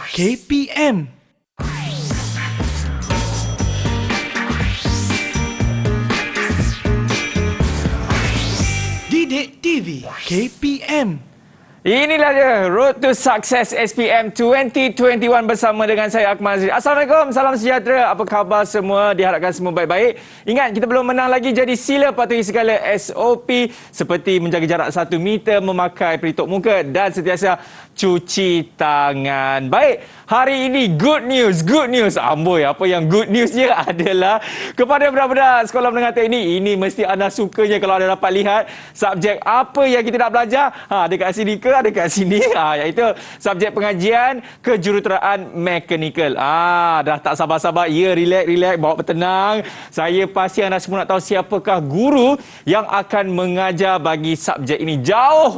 KPM. Didik TV KPM. Inilah dia Road to Success SPM 2021 bersama dengan saya Akmal Azri. Assalamualaikum, salam sejahtera. Apa khabar semua? Diharapkan semua baik-baik. Ingat, kita belum menang lagi, jadi sila patuhi segala SOP seperti menjaga jarak 1 meter, memakai pelitup muka dan sentiasa cuci tangan. Baik, hari ini good news. Amboi, apa yang good news dia adalah kepada budak-budak sekolah menengah teknik. Ini mesti anda sukanya kalau anda dapat lihat subjek apa yang kita nak belajar. Ada kat sini ke? Ada kat sini. Iaitu subjek pengajian kejuruteraan mekanikal. Dah tak sabar-sabar. Ya, relax, bawa bertenang. Saya pasti anda semua nak tahu siapakah guru yang akan mengajar bagi subjek ini. Jauh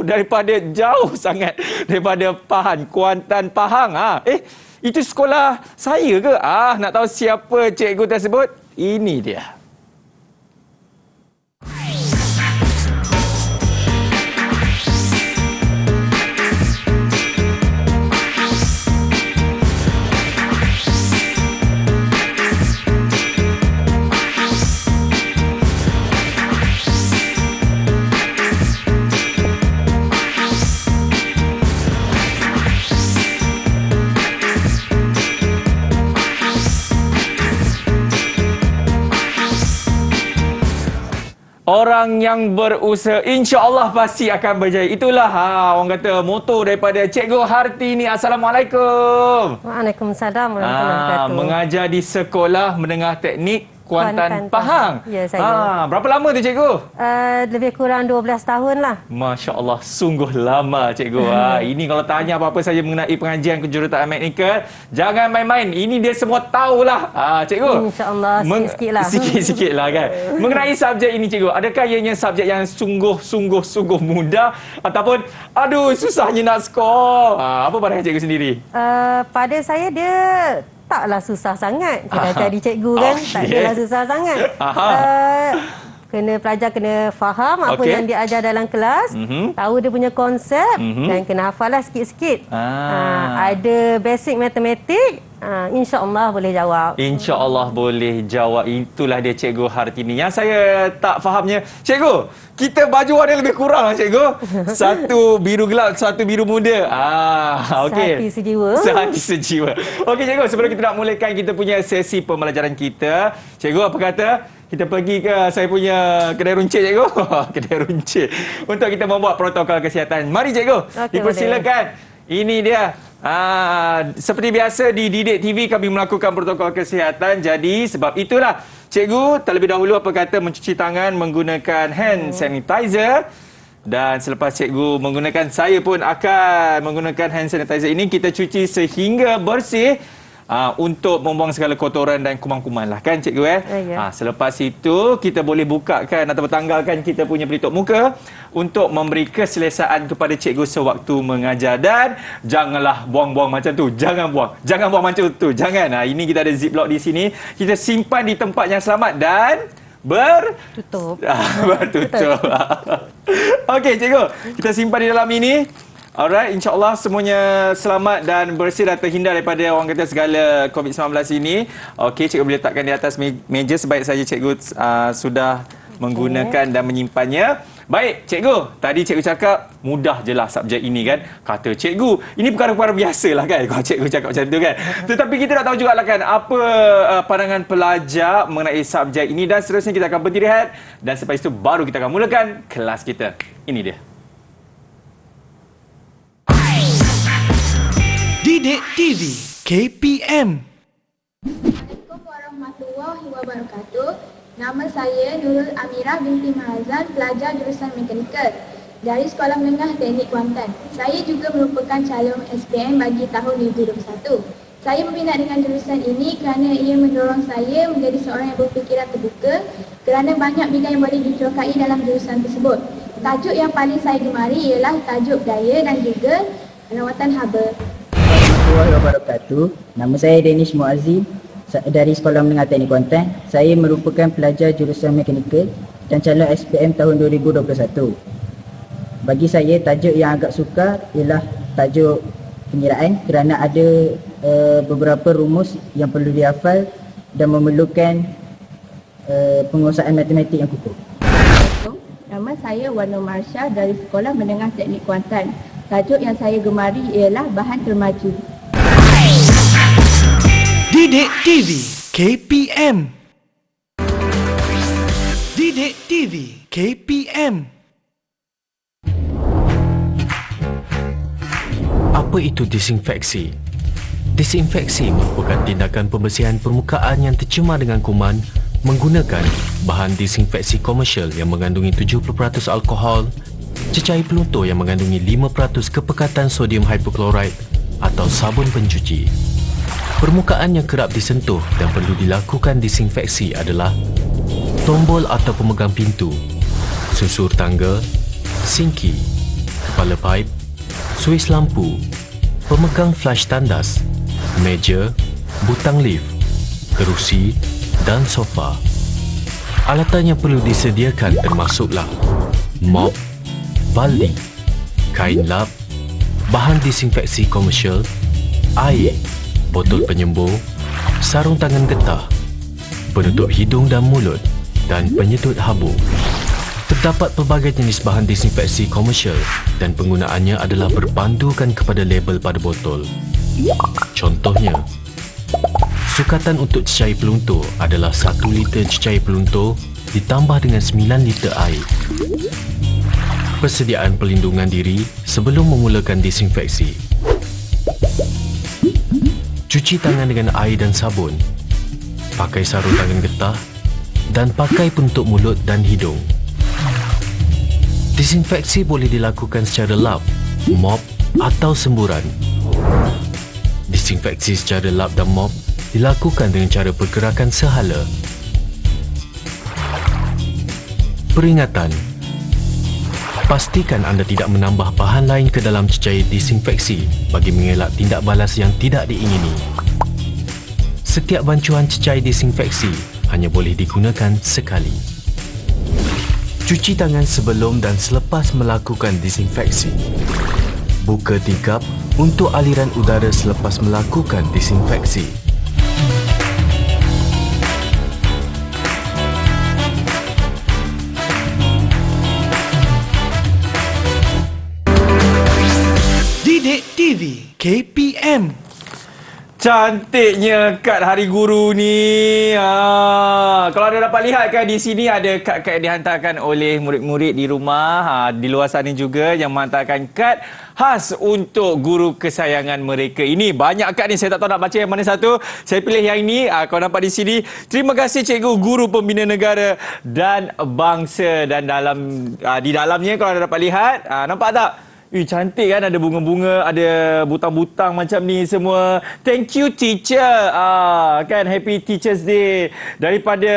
sangat daripada Kuantan Pahang. Itu sekolah saya ke? Nak tahu siapa cikgu tersebut? Ini dia. Orang yang berusaha insya-Allah pasti akan berjaya. Itulah orang kata moto daripada Cikgu Hartini. Assalamualaikum. Waalaikumsalam warahmatullahi wabarakatuh. Mengajar di Sekolah Menengah Teknik Kuantan Pahang. Ya, saya. Berapa lama tu cikgu? Lebih kurang 12 tahun lah. Masya Allah, sungguh lama cikgu. Ini kalau tanya apa-apa saja mengenai pengajian kejuruteraan mekanikal, jangan main-main. Ini dia semua tahulah. Cikgu. InsyaAllah, sikit-sikit lah. Sikit-sikit lah kan. Mengenai subjek ini cikgu, adakah ianya subjek yang sungguh mudah ataupun susahnya nak skor? Apa pandangan cikgu sendiri? Pada saya dia taklah susah sangat. Kita jadi cikgu kan, tak adalah susah sangat. Pelajar kena faham apa yang diajar dalam kelas, tahu dia punya konsep dan kena hafalah sikit-sikit. Ada basic matematik, insya-Allah boleh jawab. InsyaAllah boleh jawab. Itulah dia Cikgu Hartini. Yang saya tak fahamnya, cikgu, kita baju warna lebih kurang lah cikgu. Satu biru gelap, satu biru muda. Okey. Sehati sejiwa. Sehati sejiwa. Okey cikgu, sebelum kita nak mulakan kita punya sesi pembelajaran kita, cikgu apa kata kita pergi ke saya punya kedai runcit cikgu? Kedai runcit. Untuk kita membuat protokol kesihatan. Mari cikgu, dipersilakan. Ini dia. Seperti biasa di Didik TV kami melakukan protokol kesihatan. Jadi sebab itulah cikgu terlebih dahulu apa kata mencuci tangan menggunakan hand sanitizer. Dan selepas cikgu menggunakan, saya pun akan menggunakan hand sanitizer ini. Kita cuci sehingga bersih. Untuk membuang segala kotoran dan kuman-kuman lah kan cikgu Selepas itu kita boleh bukakan atau bertanggalkan kita punya pelitup muka untuk memberi keselesaan kepada cikgu sewaktu mengajar. Dan janganlah buang-buang macam tu. Jangan buang macam tu. Jangan. Ini kita ada ziplock di sini. Kita simpan di tempat yang selamat dan bertutup. Okey cikgu, kita simpan di dalam ini. Alright, insya-Allah semuanya selamat dan bersih dan terhindar daripada orang kata segala COVID-19 ini. Okey, cikgu boleh letakkan di atas meja sebaik saja cikgu sudah menggunakan dan menyimpannya. Baik, cikgu, tadi cikgu cakap mudah je lah subjek ini kan. Kata cikgu, ini perkara-perkara biasa lah kan kalau cikgu cakap macam tu kan. Tetapi kita nak tahu juga lah kan apa pandangan pelajar mengenai subjek ini. Dan seterusnya kita akan berhenti rehat dan selepas itu baru kita akan mulakan kelas kita. Ini dia. Didik TV KPM. Assalamualaikum warahmatullahi wabarakatuh. Nama saya Nurul Amirah binti Mahazan, pelajar jurusan mekanikal dari Sekolah Menengah Teknik Kuantan. Saya juga merupakan calon SPM bagi tahun 2021. Saya berminat dengan jurusan ini kerana ia mendorong saya menjadi seorang yang berfikiran terbuka kerana banyak bidang yang boleh diterokai dalam jurusan tersebut. Tajuk yang paling saya gemari ialah tajuk daya dan juga perawatan haba. Assalamualaikum warahmatullahi wabarakatuh. Nama saya Danish Muazzi dari Sekolah Menengah Teknik Kuantan. Saya merupakan pelajar jurusan mekanikal dan calon SPM tahun 2021. Bagi saya, tajuk yang agak sukar ialah tajuk pengiraan kerana ada beberapa rumus yang perlu dihafal dan memerlukan penguasaan matematik yang kukuh. Nama saya Wana Marsha dari Sekolah Menengah Teknik Kuantan. Tajuk yang saya gemari ialah bahan termaju. Didik TV KPM. Didik TV KPM. Apa itu disinfeksi? Disinfeksi merupakan tindakan pembersihan permukaan yang tercemar dengan kuman menggunakan bahan disinfeksi komersial yang mengandungi 70% alkohol, cecair peluntur yang mengandungi 5% kepekatan sodium hypochlorite atau sabun pencuci. Permukaan yang kerap disentuh dan perlu dilakukan disinfeksi adalah tombol atau pemegang pintu, susur tangga, sinki, kepala paip, suis lampu, pemegang flash tandas, meja, butang lift, kerusi dan sofa. Alatan yang perlu disediakan termasuklah mop, baldi, kain lap, bahan disinfeksi komersial, air, botol penyembur, sarung tangan getah, penutup hidung dan mulut dan penyedut habuk. Terdapat pelbagai jenis bahan disinfeksi komersial dan penggunaannya adalah berpandukan kepada label pada botol. Contohnya, sukatan untuk cecair peluntur adalah 1 liter cecair peluntur ditambah dengan 9 liter air. Persediaan perlindungan diri sebelum memulakan disinfeksi. Cuci tangan dengan air dan sabun. Pakai sarung tangan getah dan pakai penutup mulut dan hidung. Disinfeksi boleh dilakukan secara lap, mop atau semburan. Disinfeksi secara lap dan mop dilakukan dengan cara pergerakan sehala. Peringatan: pastikan anda tidak menambah bahan lain ke dalam cecair disinfeksi bagi mengelak tindak balas yang tidak diingini. Setiap bancuan cecair disinfeksi hanya boleh digunakan sekali. Cuci tangan sebelum dan selepas melakukan disinfeksi. Buka tingkap untuk aliran udara selepas melakukan disinfeksi. Didik TV KPM. Cantiknya kad Hari Guru ni. Kalau anda dapat lihat kan di sini ada kad-kad yang dihantarkan oleh murid-murid di rumah. Di luar sana juga yang menghantarkan kad khas untuk guru kesayangan mereka. Ini banyak kad ni, saya tak tahu nak baca yang mana satu. Saya pilih yang ini. Kau nampak di sini. Terima kasih Cikgu Guru Pembina Negara dan Bangsa. Dan di dalamnya kalau anda dapat lihat, nampak tak? Cantik kan, ada bunga-bunga, ada butang-butang macam ni semua. Thank you teacher. Kan, happy Teachers Day. Daripada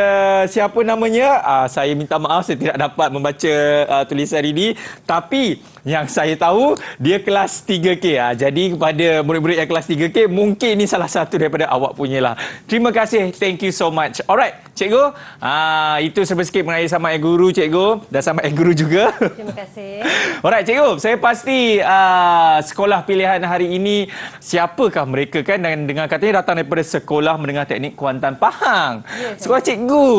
siapa namanya? Saya minta maaf saya tidak dapat membaca tulisan ini. Tapi yang saya tahu dia kelas 3K. Jadi kepada murid-murid yang kelas 3K, mungkin ini salah satu daripada awak punya lah. Terima kasih. Thank you so much. Alright, Cikgu. Itu serba sikit mengenai Selamat Hari Guru, Cikgu. Dan Selamat Hari Guru juga. Terima kasih. Alright, Cikgu. Saya pasti sekolah pilihan hari ini, siapakah mereka kan? Dan dengan katanya datang daripada Sekolah Menengah Teknik Kuantan Pahang. Yes, sekolah Cikgu.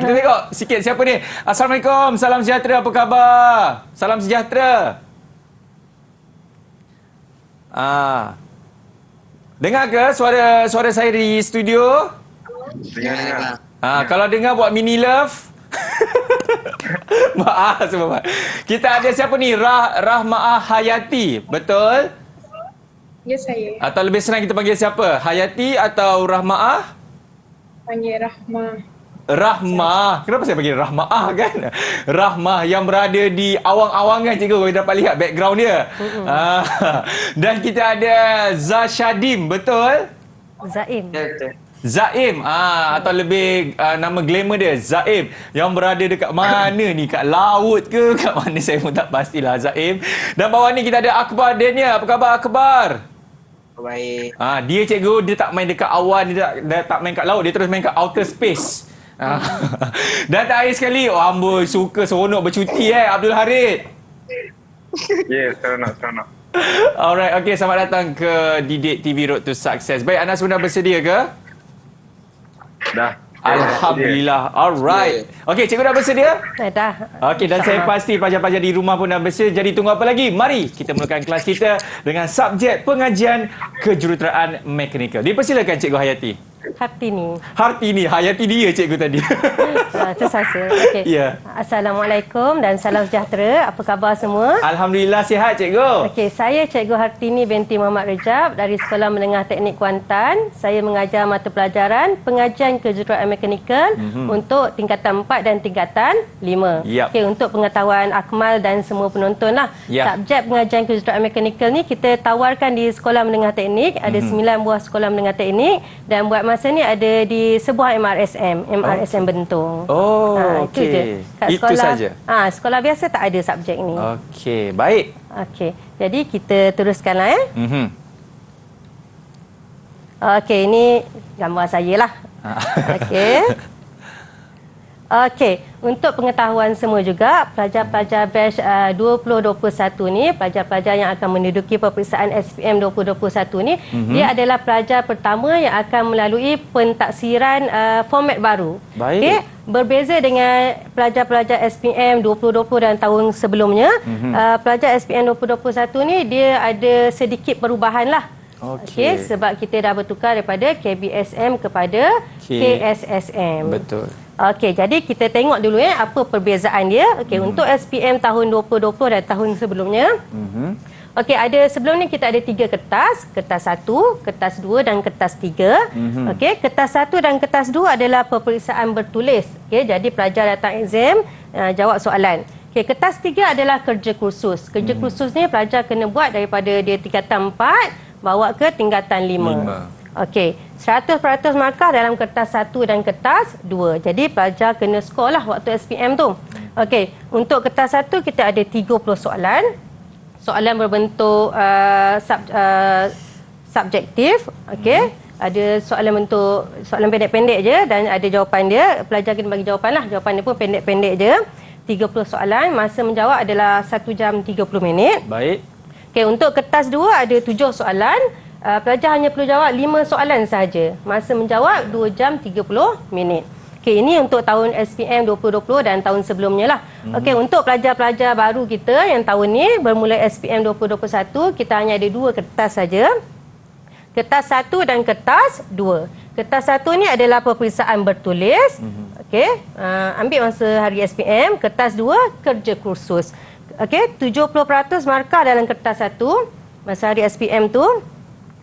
Kita tengok sikit siapa ni. Assalamualaikum. Salam sejahtera. Apa khabar? Salam sejahtera. Dengar ke suara saya di studio? Dengar. Kalau dengar buat mini love. Maaf semua. Kita ada siapa ni? Rahmaah Hayati. Betul? Ya, saya. Atau lebih senang kita panggil siapa? Hayati atau Rahmaah? Panggil Rahma. Rahmah. Kenapa saya panggil Rahmaah kan? Rahmah yang berada di awang-awangan, Cikgu. Kalau dapat lihat background dia. Dan kita ada Zashadim. Betul? Zaim. Zaim, atau lebih nama glamour dia Zaim, yang berada dekat mana ni, kat laut ke kat mana saya pun tak pastilah. Zaim. Dan bawah ni kita ada Akbar Daniel. Apa khabar Akbar? Baik. Dia Cikgu, dia tak main dekat awan, dia tak main kat laut, dia terus main kat outer space. Dan terakhir sekali, amboi, suka seronok bercuti Abdul Harid. Ya, seronok. Alright, okey, selamat datang ke Didik TV Road to Success. Baik, anda sudah bersedia ke? Dah. Alhamdulillah. Alright. Okey, cikgu dah bersedia? Dah. Okey, dan saya pasti pelajar-pelajar di rumah pun dah bersedia. Jadi tunggu apa lagi? Mari kita mulakan kelas kita dengan subjek pengajian kejuruteraan mekanikal. Dipersilakan Cikgu Hayati. Hartini. Hartini, Hayati dia cikgu tadi. Tersasa. Okey. Ya. Assalamualaikum dan salam sejahtera. Apa khabar semua? Alhamdulillah sihat cikgu. Okey, saya Cikgu Hartini binti Muhammad Rejab dari Sekolah Menengah Teknik Kuantan. Saya mengajar mata pelajaran pengajian kejuruteraan mekanikal untuk tingkatan 4 dan tingkatan 5. Yap. Okey, untuk pengetahuan Akmal dan semua penonton lah. Ya. Subjek pengajian kejuruteraan mekanikal ni kita tawarkan di Sekolah Menengah Teknik. Ada 9 buah Sekolah Menengah Teknik dan buat masa ni ada di sebuah MRSM Bentong. Itu je. Kat Itu saja. Sekolah biasa tak ada subjek ni. Okey, baik. Okey. Jadi kita teruskanlah Okey, ini gambar saya lah. Okey. Okey, untuk pengetahuan semua juga, pelajar-pelajar batch 2021 ni, pelajar-pelajar yang akan menduduki peperiksaan SPM 2021 ni, dia adalah pelajar pertama yang akan melalui pentaksiran format baru. Baik. Okey, berbeza dengan pelajar-pelajar SPM 2020 dan tahun sebelumnya, pelajar SPM 2021 ni dia ada sedikit perubahan lah. Okey, sebab kita dah bertukar daripada KBSM kepada KSSM. Betul. Okey, jadi kita tengok dulu apa perbezaan dia. Okey, untuk SPM tahun 2020 dan tahun sebelumnya. Okey, sebelum ni kita ada 3 kertas. Kertas 1, kertas 2 dan kertas 3. Okey, kertas 1 dan kertas 2 adalah peperiksaan bertulis. Okey, jadi pelajar datang exam, jawab soalan. Okey, kertas 3 adalah kerja kursus. Kerja kursus ni pelajar kena buat daripada dia tingkatan 4 bawa ke tingkatan 5. Okey, 100% markah dalam kertas 1 dan kertas 2. Jadi pelajar kena skor lah waktu SPM tu. Okey, untuk kertas 1 kita ada 30 soalan. Soalan berbentuk subjektif. Okey, ada soalan bentuk soalan pendek-pendek je dan ada jawapan dia. Pelajar kena bagi jawapan lah. Jawapan dia pun pendek-pendek je. 30 soalan, masa menjawab adalah 1 jam 30 minit. Baik. Okey, untuk kertas 2 ada 7 soalan. Pelajar hanya perlu jawab 5 soalan sahaja. Masa menjawab 2 jam 30 minit. Okey, ini untuk tahun SPM 2020 dan tahun sebelumnya lah. Okey, untuk pelajar-pelajar baru kita yang tahun ni bermula SPM 2021, kita hanya ada 2 kertas saja. Kertas 1 dan kertas 2. Kertas 1 ni adalah peperiksaan bertulis. Okey, ambil masa hari SPM. Kertas 2 kerja kursus. Okey, 70% markah dalam kertas 1 masa hari SPM tu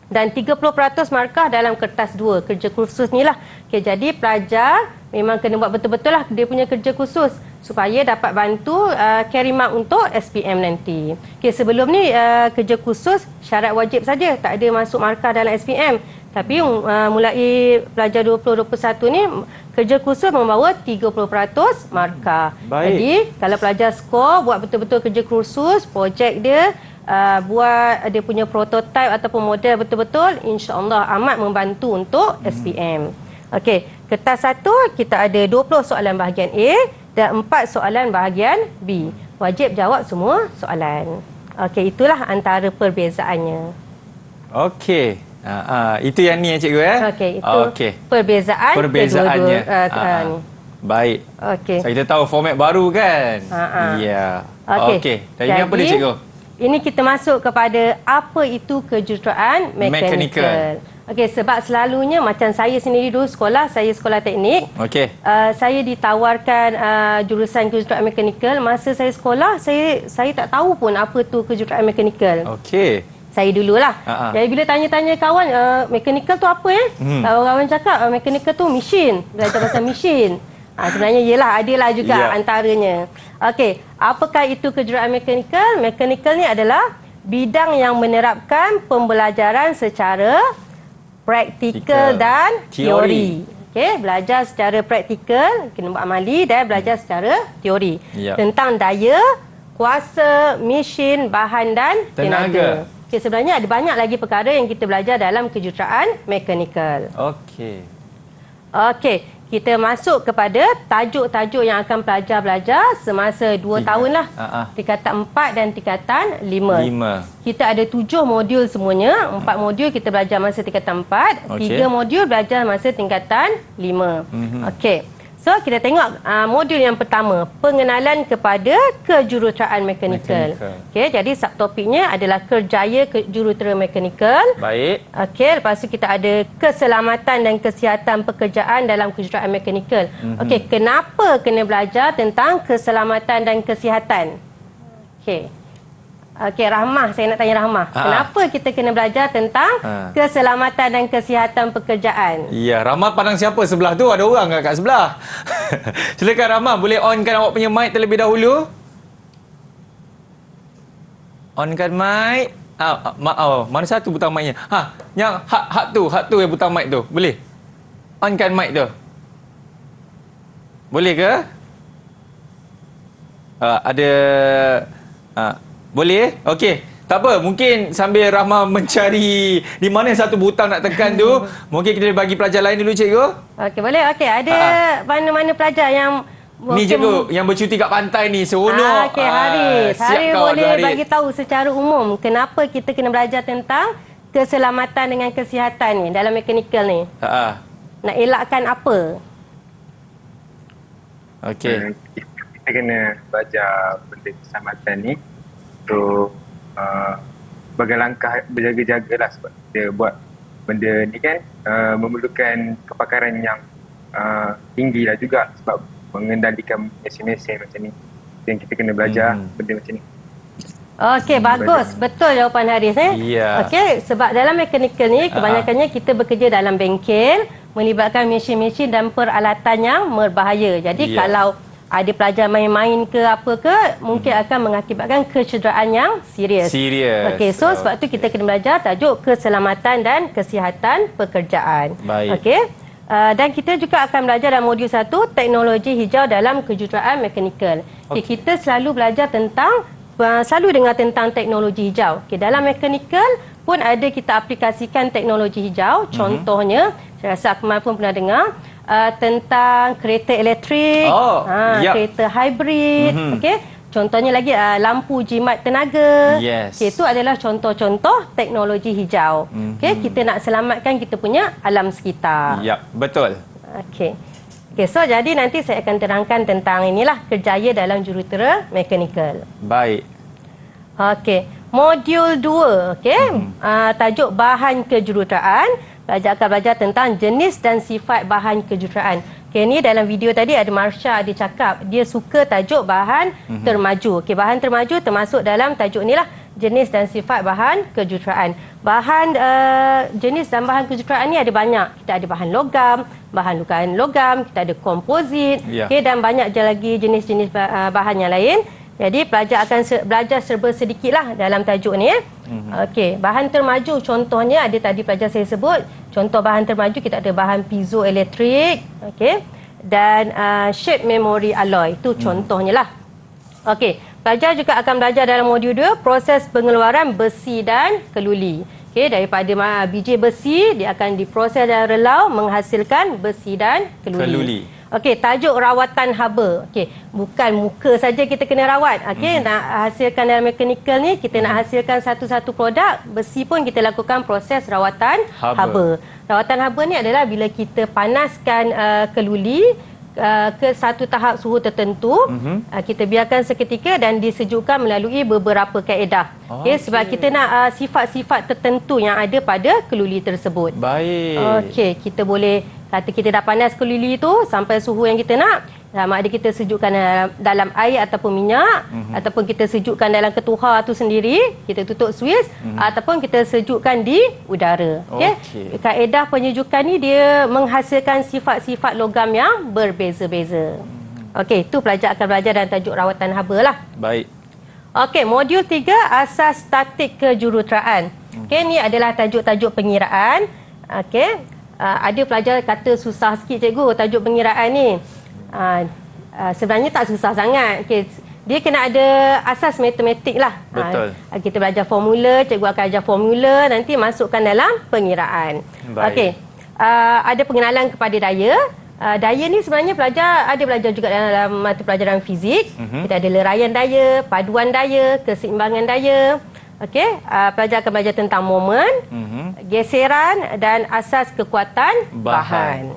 dan 30% markah dalam kertas 2 kerja kursus ni lah. Okey, jadi pelajar memang kena buat betul-betul lah dia punya kerja kursus supaya dapat bantu carry mark untuk SPM nanti. Okey, sebelum ni kerja kursus syarat wajib saja, tak ada masuk markah dalam SPM. Tapi mulai pelajar 2021 ni kerja kursus membawa 30% markah. Baik. Jadi kalau pelajar skor buat betul-betul kerja kursus, projek dia buat dia punya prototype ataupun model betul-betul, insya-Allah amat membantu untuk SPM. Okey, kertas 1 kita ada 20 soalan bahagian A dan 4 soalan bahagian B. Wajib jawab semua soalan. Okey, itulah antara perbezaannya. Okey. Itu yang ni cikgu Okey, itu perbezaannya. Baik. Okey. So, kita tahu format baru kan? Ya. Okey. Dan ini apa dia cikgu? Ini kita masuk kepada apa itu kejuruteraan mekanikal. Okey, sebab selalunya macam saya sendiri dulu sekolah teknik. Okey. Saya ditawarkan jurusan kejuruteraan mekanikal. Masa saya sekolah, saya tak tahu pun apa tu kejuruteraan mekanikal. Okey. Saya dululah. Jadi bila tanya-tanya kawan, mekanikal tu apa kawan cakap mekanikal tu mesin, belajar pasal mesin. Sebenarnya adalah juga antaranya. Okey, apakah itu kejuruteraan mekanikal? Mekanikal ni adalah bidang yang menerapkan pembelajaran secara praktikal dan teori. Okey, belajar secara praktikal, kena buat amali, dan belajar secara teori. Tentang daya, kuasa, mesin, bahan dan tenaga. Okey, sebenarnya ada banyak lagi perkara yang kita belajar dalam kejuruteraan mekanikal. Okey. Okey, kita masuk kepada tajuk-tajuk yang akan pelajar belajar semasa 2 tahun lah. Tingkatan 4 dan tingkatan 5. Kita ada 7 modul semuanya. 4 modul kita belajar masa tingkatan 4. 3 modul belajar masa tingkatan 5. Okey. So, kita tengok modul yang pertama, pengenalan kepada kejuruteraan mekanikal. Okey, jadi subtopiknya adalah kerjaya jurutera mekanikal. Baik. Okey, lepas tu kita ada keselamatan dan kesihatan pekerjaan dalam kejuruteraan mekanikal. Okey, kenapa kena belajar tentang keselamatan dan kesihatan? Okey. Okey, Rahmah, saya nak tanya Rahmah. Kenapa kita kena belajar tentang keselamatan dan kesihatan pekerjaan? Ya, Rahmah pandang siapa sebelah tu? Ada orang kat sebelah. Silakan Rahmah, boleh onkan awak punya mic terlebih dahulu? Onkan mic. Mana satu butang mic-nya? Yang hak tu yang butang mic tu. Boleh? Onkan mic tu. Boleh ke? Boleh? Okey. Tak apa, mungkin sambil Rahmah mencari di mana satu butang nak tekan tu, mungkin kita bagi pelajar lain dulu, cikgu. Okey, boleh. Okey, ada mana-mana pelajar yang ni cikgu yang bercuti kat pantai ni seronok. Okey, Haris. Haris boleh Haris bagi tahu secara umum kenapa kita kena belajar tentang keselamatan dengan kesihatan ni dalam mekanikal ni. Nak elakkan apa? Okey. Kita kena belajar benda keselamatan ni untuk berlangkah berjaga-jagalah, sebab kita buat benda ni kan memerlukan kepakaran yang tinggi lah juga, sebab mengendalikan mesin-mesin macam ni, dan kita kena belajar benda macam ni. Okey, bagus. Betul jawapan Haris. Ya. Okey, sebab dalam mekanikal ni kebanyakannya kita bekerja dalam bengkel, melibatkan mesin-mesin dan peralatan yang berbahaya. Jadi kalau ada pelajar main-main ke apa ke, mungkin akan mengakibatkan kecederaan yang serius. Okey, so sebab tu kita kena belajar tajuk keselamatan dan kesihatan pekerjaan. Baik. Okey. Dan kita juga akan belajar dalam modul 1 teknologi hijau dalam kejuruteraan mekanikal. Okay, kita selalu belajar tentang selalu dengar tentang teknologi hijau. Okey, dalam mekanikal pun ada kita aplikasikan teknologi hijau. Contohnya, saya rasa Akmal pun pernah dengar tentang kereta elektrik, kereta hybrid, okey. Contohnya lagi lampu jimat tenaga. Okey, itu adalah contoh-contoh teknologi hijau. Okey, kita nak selamatkan kita punya alam sekitar. Ya, betul. Okey. Okey, so jadi nanti saya akan terangkan tentang inilah kerjaya dalam jurutera mekanikal. Baik. Okey, modul 2, okey. Tajuk bahan kejuruteraan. Pelajar akan belajar tentang jenis dan sifat bahan kejuruteraan. Okey, ni dalam video tadi ada Marsha, dia cakap dia suka tajuk bahan termaju. Okey, bahan termaju termasuk dalam tajuk ni lah, jenis dan sifat bahan kejuruteraan. Bahan jenis dan bahan kejuruteraan ni ada banyak. Kita ada bahan logam, bahan logam, kita ada komposit, okey, dan banyak lagi jenis-jenis bahan yang lain. Jadi pelajar akan belajar serba sedikitlah dalam tajuk ni. Okey, bahan termaju contohnya ada tadi pelajar saya sebut. Contoh bahan termaju kita ada bahan piezoelektrik, okey, dan shape memory alloy. Itu contohnya lah. Okey, pelajar juga akan belajar dalam modul 2 proses pengeluaran besi dan keluli. Okey, daripada biji besi dia akan diproses dan relau menghasilkan besi dan keluli. Okey, tajuk rawatan haba. Okey, bukan muka saja kita kena rawat. Okey, nak hasilkan dalam mekanikal ni, kita nak hasilkan satu-satu produk, besi pun kita lakukan proses rawatan haba. Rawatan haba ni adalah bila kita panaskan keluli ke satu tahap suhu tertentu, kita biarkan seketika dan disejukkan melalui beberapa kaedah. Okey, sebab kita nak sifat-sifat tertentu yang ada pada keluli tersebut. Baik. Okey, kita boleh kata kita dah panas keluli tu sampai suhu yang kita nak, sama ada kita sejukkan dalam air ataupun minyak, ataupun kita sejukkan dalam ketuhar tu sendiri, kita tutup suis, ataupun kita sejukkan di udara. Okey. Kaedah penyejukan ni dia menghasilkan sifat-sifat logam yang berbeza-beza. Okey, itu pelajar akan belajar dalam tajuk rawatan haba lah. Baik. Okey, modul 3 asas statik kejuruteraan. Okey, ni adalah tajuk-tajuk pengiraan. Okey. Ada pelajar kata susah sikit cikgu tajuk pengiraan ni. Sebenarnya tak susah sangat. Okay. Dia kena ada asas matematik lah. Betul. Kita belajar formula, cikgu akan ajar formula, nanti masukkan dalam pengiraan. Baik. Okey. Ada pengenalan kepada daya, Daya ni sebenarnya pelajar ada belajar juga dalam mata pelajaran fizik. Kita ada leraian daya, paduan daya, keseimbangan daya. Okey, pelajar akan belajar tentang momen, geseran dan asas kekuatan bahan.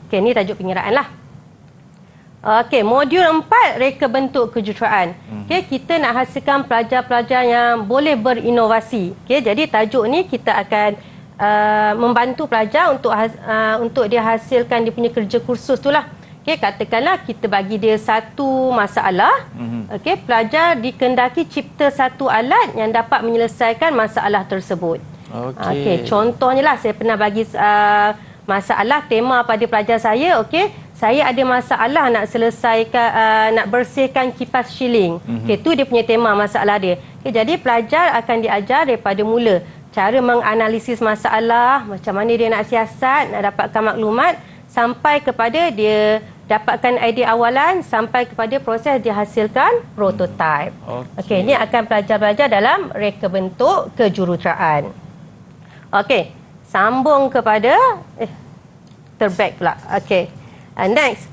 Okey, ni tajuk penyeraan lah. Okey, modul 4, reka bentuk kejuruteraan. Okey, kita nak hasilkan pelajar-pelajar yang boleh berinovasi. Okey, jadi tajuk ni kita akan membantu pelajar untuk dia hasilkan dia punya kerja kursus tu lah. Okey, katakanlah kita bagi dia satu masalah. Okey, pelajar dikendaki cipta satu alat yang dapat menyelesaikan masalah tersebut. Okey, contohnya lah saya pernah bagi masalah tema pada pelajar saya. Okey, saya ada masalah nak selesaikan nak bersihkan kipas shilling. Okey, tu dia punya tema masalah dia. Okey, jadi pelajar akan diajar daripada mula cara menganalisis masalah, macam mana dia nak siasat, nak dapatkan maklumat, sampai kepada dia dapatkan idea awalan, sampai kepada proses dihasilkan prototype. Okey, ini akan pelajar belajar dalam reka bentuk kejuruteraan. Okey, sambung kepada terback pula. Okey. Next,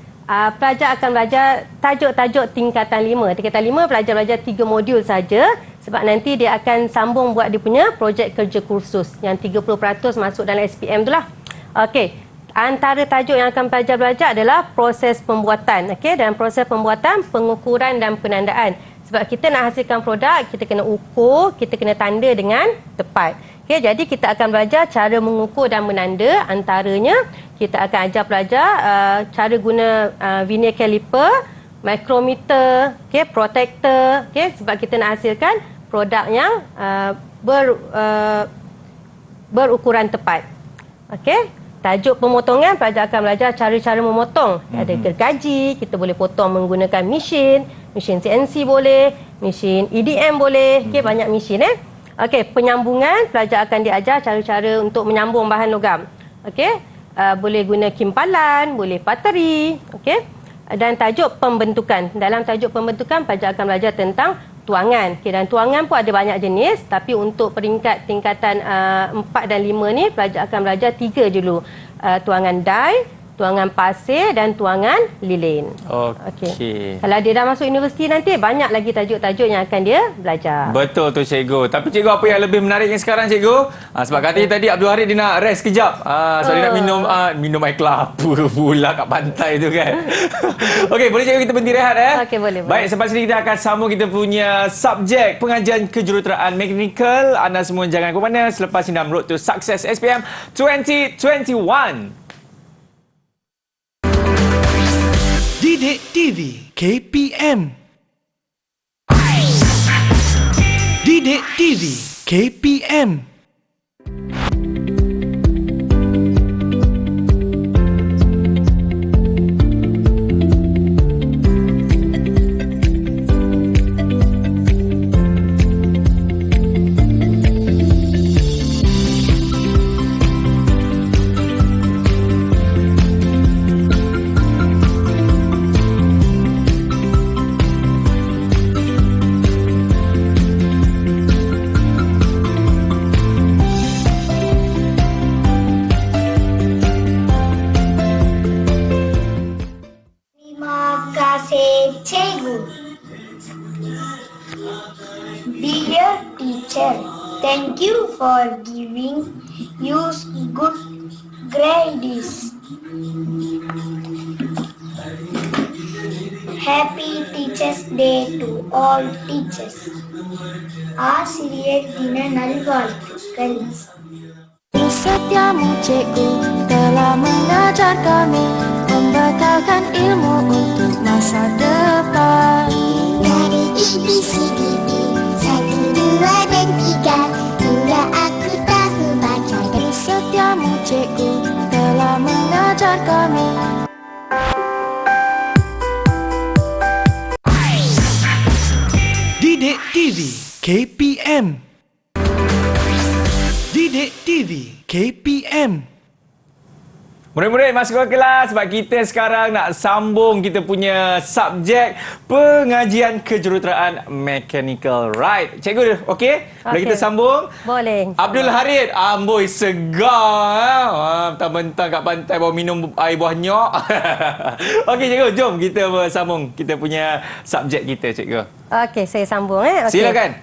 pelajar akan belajar tajuk-tajuk tingkatan 5. Tingkatan 5 pelajar belajar 3 modul saja. Sebab nanti dia akan sambung buat dia punya projek kerja kursus yang 30% masuk dalam SPM tu lah. Okey, antara tajuk yang akan pelajar belajar adalah proses pembuatan. Okey, dan proses pembuatan, pengukuran dan penandaan. Sebab kita nak hasilkan produk, kita kena ukur, kita kena tanda dengan tepat. Okey, jadi kita akan belajar cara mengukur dan menanda. Antaranya, kita akan ajar pelajar cara guna vernier caliper, micrometer, okey, protector, okey, sebab kita nak hasilkan produk yang berukuran tepat. Okey, tajuk pemotongan, pelajar akan belajar cara-cara memotong. Ada gergaji, kita boleh potong menggunakan mesin CNC boleh, mesin EDM boleh, okey, banyak mesin Okey, penyambungan, pelajar akan diajar cara-cara untuk menyambung bahan logam. Okey, boleh guna kimpalan, boleh pateri, okey. Dan tajuk pembentukan. Dalam tajuk pembentukan, pelajar akan belajar tentang tuangan. Okay, dan tuangan pun ada banyak jenis, tapi untuk peringkat tingkatan 4 dan 5 ni, pelajar akan belajar 3 dulu. Tuangan die, tuangan pasir dan tuangan lilin. Okey. Kalau dia dah masuk universiti nanti, banyak lagi tajuk-tajuk yang akan dia belajar. Betul tu cikgu. Tapi cikgu, apa yang lebih menariknya sekarang cikgu? Sebab katanya tadi Abdul Harid dia nak rest kejap. So dia nak minum air kelapa pula kat pantai tu kan. Okey, boleh cikgu kita berhenti rehat Okey, boleh. Baik, selepas ini kita akan sambung kita punya subjek pengajian kejuruteraan mechanical. Anda semua jangan ke mana selepas ini dalam Road to Success SPM 2021. Didik TV KPM. Didik TV KPM. Dear teacher, thank you for giving us good grades. Happy Teachers Day to all teachers. ஆசிரியர் தின நல்வாழ்த்துக்கள். Setiamu cikgu telah mengajar kami, membekalkan ilmu untuk masa depan. Dari ABCDE 1, 2 dan 3 hingga aku tahu baca. Setiamu cikgu telah mengajar kami. Didik TV KPM. Didik TV KPM. Murid-murid masuk ke kelas sebab kita sekarang nak sambung kita punya subjek pengajian kejuruteraan mechanical. Right. Cikgu okey? Boleh kita sambung? Boleh. Abdul Harid, amboi segar. Mentang-mentang kat pantai bawa minum air buah nyok. Okey cikgu, jom kita bersambung kita punya subjek kita cikgu. Okey, saya sambung. Okay. Silakan.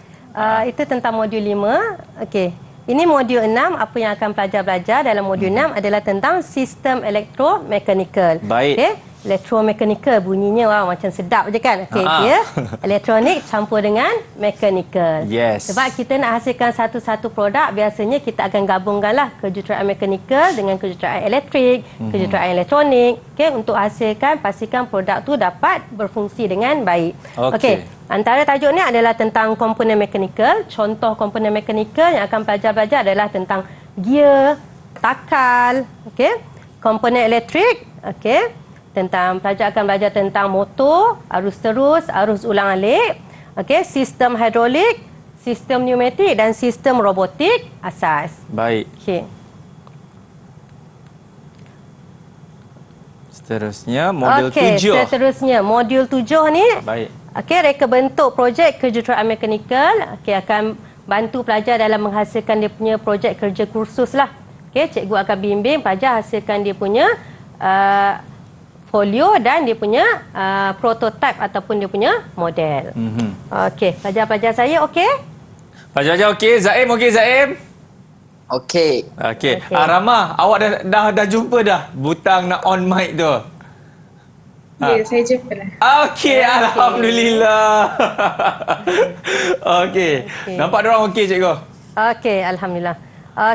Itu tentang modul 5. Okey. Ini modul 6, apa yang akan pelajar-belajar dalam modul 6 adalah tentang sistem elektromekanikal. Baik. Okay? Elektromekanikal bunyinya macam sedap je kan? Okey, dia elektronik campur dengan mekanikal. Yes. Sebab kita nak hasilkan satu-satu produk, biasanya kita akan gabungkanlah kejuruteraan mekanikal dengan kejuruteraan elektrik, kejuruteraan elektronik, okey, untuk hasilkan pastikan produk tu dapat berfungsi dengan baik. Okey. Antara tajuk ni adalah tentang komponen mekanikal. Contoh komponen mekanikal yang akan pelajar-belajar adalah tentang gear, takal, okey. Komponen elektrik, okey. Pelajar akan belajar tentang motor, arus terus, arus ulang-alik, okey, sistem hidrolik, sistem pneumatik dan sistem robotik asas. Baik. Okey. Seterusnya modul 7. Seterusnya modul 7 ni. Baik. Okey, reka bentuk projek kejuruteraan mekanikal. Okey, akan bantu pelajar dalam menghasilkan dia punya projek kerja kursus lah. Okey, cikgu akan bimbing pelajar hasilkan dia punya folio dan dia punya prototype ataupun dia punya model. Okey, pelajar-pelajar saya okey? Pelajar-pelajar okey? Zaim okey Zaim? Okey. Okey. Rama, awak dah jumpa dah butang nak on mic tu? Ya, saya jumpa dah. Okey, alhamdulillah. Okey. Nampak diorang okey cikgu? Okey, alhamdulillah.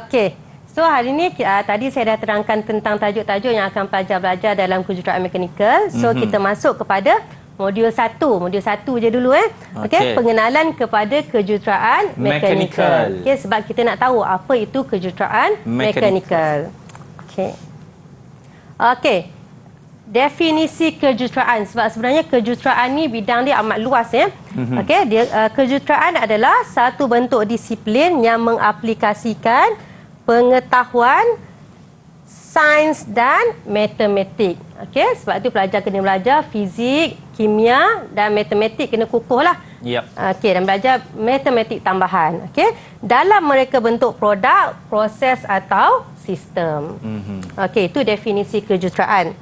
Okey. So hari ni tadi saya dah terangkan tentang tajuk-tajuk yang akan pelajar belajar dalam kejuruteraan mekanikal. So kita masuk kepada modul 1. Modul 1 je dulu Okey, pengenalan kepada kejuruteraan mekanikal. Okey, sebab kita nak tahu apa itu kejuruteraan mekanikal. Okey. Okey. Definisi kejuruteraan, sebab sebenarnya kejuruteraan ni bidang dia amat luas Okey, kejuruteraan adalah satu bentuk disiplin yang mengaplikasikan pengetahuan sains dan matematik. Okey, sebab itu pelajar kena belajar fizik, kimia dan matematik kena kukuh lah. Yep. Okey, dan belajar matematik tambahan. Okey, dalam mereka bentuk produk, proses atau sistem. Okey, itu definisi kejuruteraan.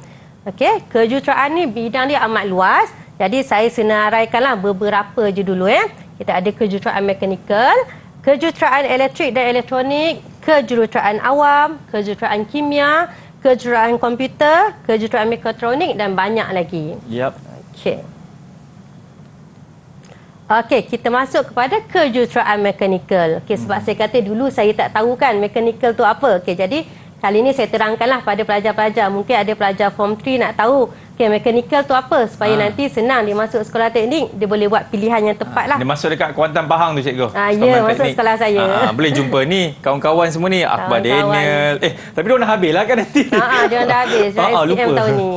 Okey, kejuruteraan ni bidang dia amat luas. Jadi saya senaraikanlah beberapa je dulu Kita ada kejuruteraan mekanikal, kejuruteraan elektrik dan elektronik, kejuruteraan awam, kejuruteraan kimia, kejuruteraan komputer, kejuruteraan mekatronik dan banyak lagi. Yep. Okey. Okey, kita masuk kepada kejuruteraan mekanikal. Okey, sebab saya kata dulu saya tak tahu kan mekanikal tu apa. Okey, jadi kali ni saya terangkanlah pada pelajar-pelajar. Mungkin ada pelajar form 3 nak tahu mekanikal tu apa supaya nanti senang dia masuk sekolah teknik, dia boleh buat pilihan yang tepat lah. Dia masuk dekat Kuantan Pahang tu cikgu. Ya, masuk sekolah saya. Boleh jumpa ni kawan-kawan semua ni, Akbar Daniel. Tapi dia dah habis lah kan nanti. Dia dah habis SPM tahun ni.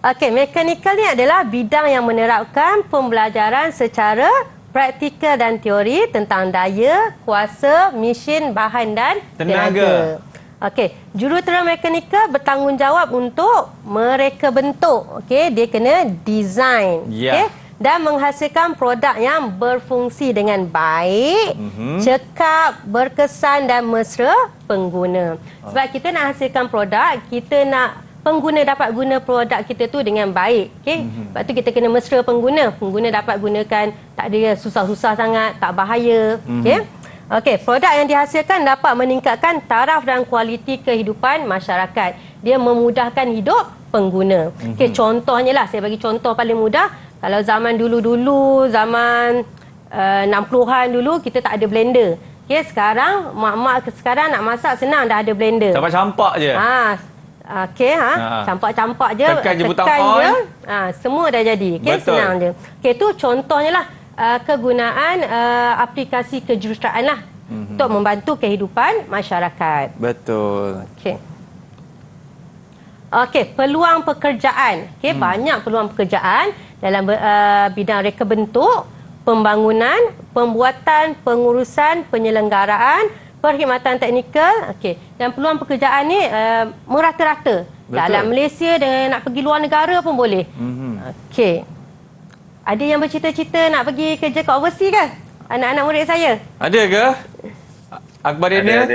Okey, mekanikal ni adalah bidang yang menerapkan pembelajaran secara praktikal dan teori tentang daya, kuasa, mesin, bahan dan tenaga. Okey, juruteraan mekanikal bertanggungjawab untuk mereka bentuk. Okey, dia kena design. Okey, dan menghasilkan produk yang berfungsi dengan baik, cekap, berkesan dan mesra pengguna. Sebab kita nak hasilkan produk, kita nak pengguna dapat guna produk kita tu dengan baik. Okey, sebab tu kita kena mesra pengguna. Pengguna dapat gunakan, tak ada susah-susah sangat, tak bahaya. Okey. Okey, produk yang dihasilkan dapat meningkatkan taraf dan kualiti kehidupan masyarakat. Dia memudahkan hidup pengguna. Okey, contohnya lah, saya bagi contoh paling mudah. Kalau zaman dulu-dulu, zaman 60-an dulu, kita tak ada blender. Okey, sekarang, mak-mak sekarang nak masak senang, dah ada blender. Campak-campak je. Okey, campak-campak je. Tekan je butang on. Semua dah jadi. Okey, senang je. Okey, tu contohnya lah. Kegunaan aplikasi kejuruteraan lah untuk membantu kehidupan masyarakat. Betul. Okey, peluang pekerjaan. Okey, banyak peluang pekerjaan dalam bidang reka bentuk, pembangunan, pembuatan, pengurusan, penyelenggaraan, perkhidmatan teknikal. Okey. Dan peluang pekerjaan ni merata-rata. Dalam Malaysia dengan nak pergi luar negara pun boleh. Okey. Ada yang bercita-cita nak pergi kerja kat overseas ke? Anak-anak murid saya. Ada ke? Akbar Daniel?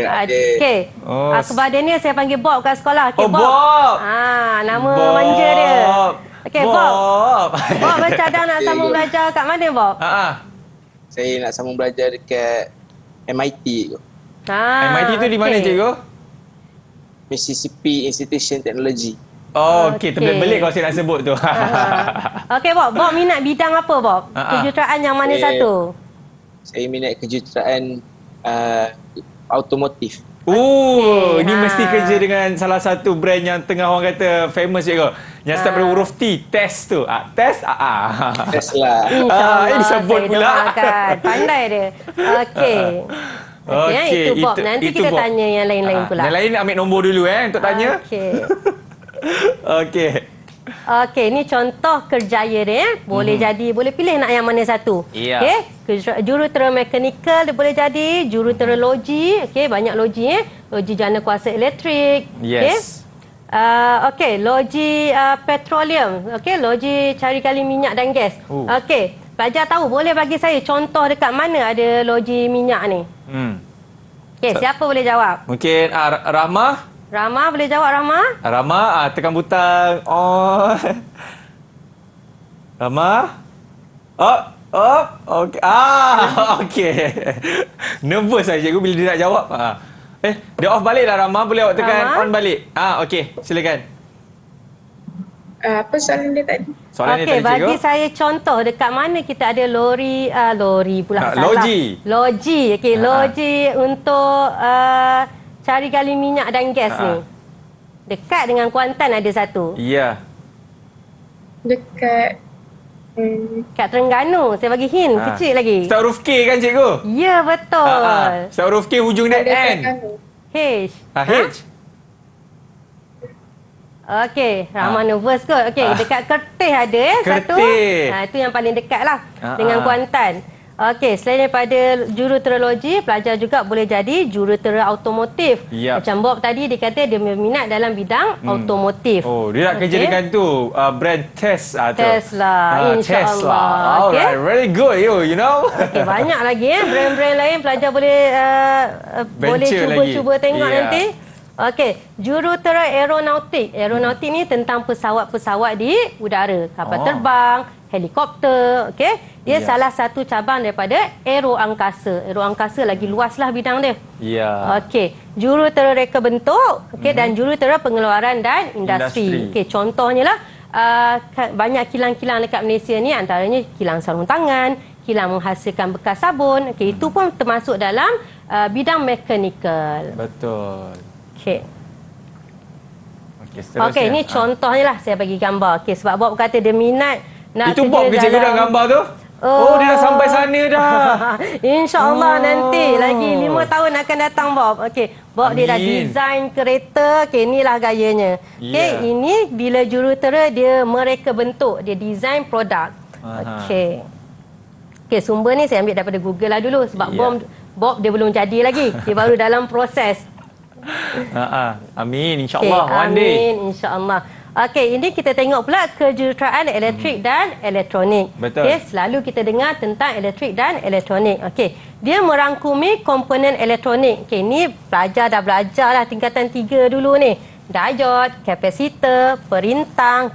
Ada. Okey. Oh, Akbar Daniel saya panggil Bob kat sekolah. Okey, Oh, Bob. Nama Bob. manja dia. Okey, Bob. Bob. Bob bercadang nak sambung belajar kat mana, Bob? Saya nak sambung belajar dekat MIT tu. MIT tu di mana, cikgu? Mississippi Institution Technology. Oh, okey. Terbelit-belit kalau saya nak sebut tu. Okey, Bob. Bob minat bidang apa, Bob? Kejuruteraan yang mana satu? Saya minat kejuruteraan automotif. Ni mesti kerja dengan salah satu brand yang tengah orang kata famous, cikgu. Yang start pada huruf T. Test tu. Test? Tesla. Disebut saya pula. doakan. Pandai dia. Okey. Okey, itu Bob. Nanti kita Bob. tanya yang lain-lain pula. Yang lain ambil nombor dulu untuk tanya. Okey. Okey. Okey, ni contoh kerjaya dia. Boleh jadi, boleh pilih nak yang mana satu. Ya. Okey, jurutera mekanikal dia boleh jadi, jurutera logi. Okey, banyak logi logi jana kuasa elektrik. Yes. Okey, logi petroleum. Okey, logi cari gali minyak dan gas. Okey, pelajar tahu, boleh bagi saya contoh dekat mana ada logi minyak ni? Okey, siapa boleh jawab? Mungkin Rahmah. Rama boleh jawab, Rama? Rama, tekan butang on. Rama. Okey. Okey. Nervous lah cikgu bila dia nak jawab. Dia off balik lah, Rama. Boleh awak tekan Rama? on balik. Okey, silakan. Apa soalan dia tadi? Soalan dia Okey, tadi, cikgu. bagi saya contoh dekat mana kita ada lori pula salah. Logi. Okey, logi untuk cari gali minyak dan gas ni. Dekat dengan Kuantan ada satu. Ya. Dekat Kat Terengganu. Saya bagi hint kecil lagi. Start huruf K kan, cikgu? Ya, betul. Start huruf K, hujung dia N. H. H. Okey, Rahman nervous kot. Okey, dekat Kertih ada satu. Kertih. Itu yang paling dekat lah dengan Kuantan. Okey, selain daripada jurutera logi, pelajar juga boleh jadi jurutera automotif. Yep. Macam Bob tadi, dia kata dia berminat dalam bidang automotif. Oh, dia nak kerja dengan tu, brand Tesla. Tesla, insyaAllah. Alright, very good you know. Okey, banyak lagi brand-brand lain pelajar boleh boleh cuba-cuba tengok nanti. Okey, jurutera aeronautik. Aeronautik ni tentang pesawat-pesawat di udara, kapal terbang, helikopter, okey. Dia salah satu cabang daripada aeroangkasa. Aeroangkasa lagi luaslah bidang dia. Ya. Okey, jurutera reka bentuk, okey, dan jurutera pengeluaran dan industri. Okey, contohnya lah banyak kilang-kilang dekat Malaysia ni, antaranya kilang sarung tangan, kilang menghasilkan bekas sabun. Okey, itu pun termasuk dalam bidang mekanikal. Betul. Okey. Okey, seterusnya. Okey, ini contohnya lah saya bagi gambar. Okey, sebab Bob kata dia minat nak itu Bob ke cikgu dalam gambar tu? Oh, dia dah sampai sana dah. InsyaAllah nanti lagi 5 tahun akan datang, Bob. Okey, Bob dia dah design kereta. Okey, inilah gayanya. Okey, ini bila jurutera dia mereka bentuk, dia design produk. Okey. Okey, sumber ni saya ambil daripada Google lah dulu sebab Bob dia belum jadi lagi. Dia baru dalam proses. Amin, insyaAllah. One day. Amin, insyaAllah. Okey, ini kita tengok pula kejuruteraan elektrik dan elektronik. Betul. Okey, selalu kita dengar tentang elektrik dan elektronik. Okey, dia merangkumi komponen elektronik. Okey, ni pelajar dah belajar lah tingkatan 3 dulu ni. Diode, kapasitor, perintang,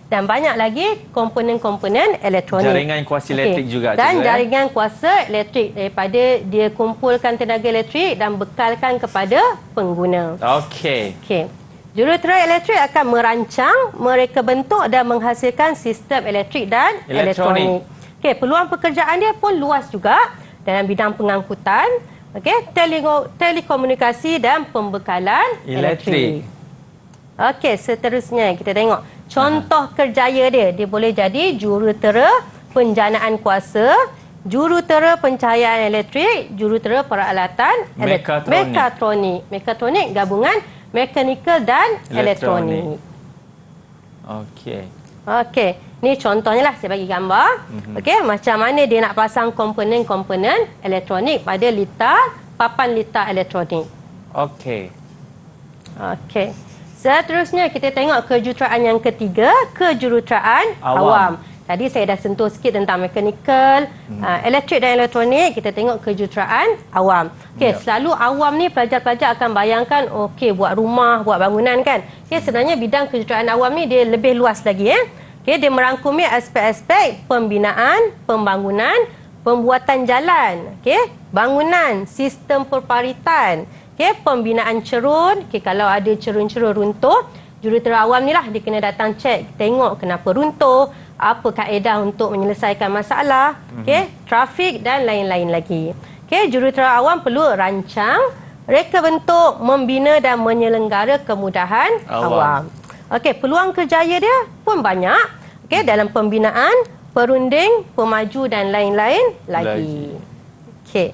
dan banyak lagi komponen-komponen elektronik. Jaringan kuasa elektrik juga. Dan jaringan kuasa elektrik daripada dia kumpulkan tenaga elektrik dan bekalkan kepada pengguna. Okey. Okey. Jurutera elektrik akan merancang, mereka bentuk dan menghasilkan sistem elektrik dan elektronik. Okey, peluang pekerjaan dia pun luas juga dalam bidang pengangkutan, okey, telekomunikasi dan pembekalan elektrik. Okey, seterusnya kita tengok contoh kerjaya dia. Dia boleh jadi jurutera penjanaan kuasa, jurutera pencahayaan elektrik, jurutera peralatan mekatronik. Mekatronik gabungan mekanikal dan elektronik. Okey. Okey, ni contohnya lah saya bagi gambar. Okey, macam mana dia nak pasang komponen-komponen elektronik pada litar papan litar elektronik. Okey. Okey. Seterusnya kita tengok kejuruteraan yang ketiga, kejuruteraan awam. Tadi saya dah sentuh sikit tentang mekanikal, elektrik dan elektronik. Kita tengok kejuruteraan awam. Okey, selalu awam ni pelajar-pelajar akan bayangkan okey buat rumah, buat bangunan kan. Okey, sebenarnya bidang kejuruteraan awam ni dia lebih luas lagi Okey, dia merangkumi aspek-aspek pembinaan, pembangunan, pembuatan jalan, okey, bangunan, sistem perparitan, okey, pembinaan cerun. Okey, kalau ada cerun-cerun runtuh, jurutera awam ni lah dia kena datang cek, tengok kenapa runtuh, apa kaedah untuk menyelesaikan masalah, okey, trafik dan lain-lain lagi. Okey, jurutera awam perlu rancang, reka bentuk, membina dan menyelenggara kemudahan awam. Okey, peluang kerjaya dia pun banyak. Okey, dalam pembinaan, perunding, pemaju dan lain-lain lagi. Okey.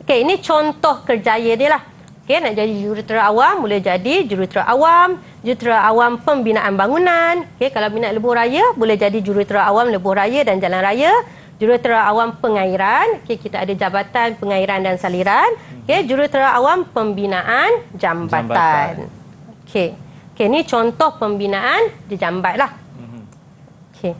Okey, ini contoh kerjaya dia lah. Okey, nak jadi jurutera awam boleh jadi jurutera awam pembinaan bangunan. Okey, kalau minat lebuh raya boleh jadi jurutera awam lebuh raya dan jalan raya. Jurutera awam pengairan. Okey, kita ada jabatan pengairan dan saliran. Okey, jurutera awam pembinaan jambatan. Okey. Okey, ni contoh pembinaan di jambat lah. Okey.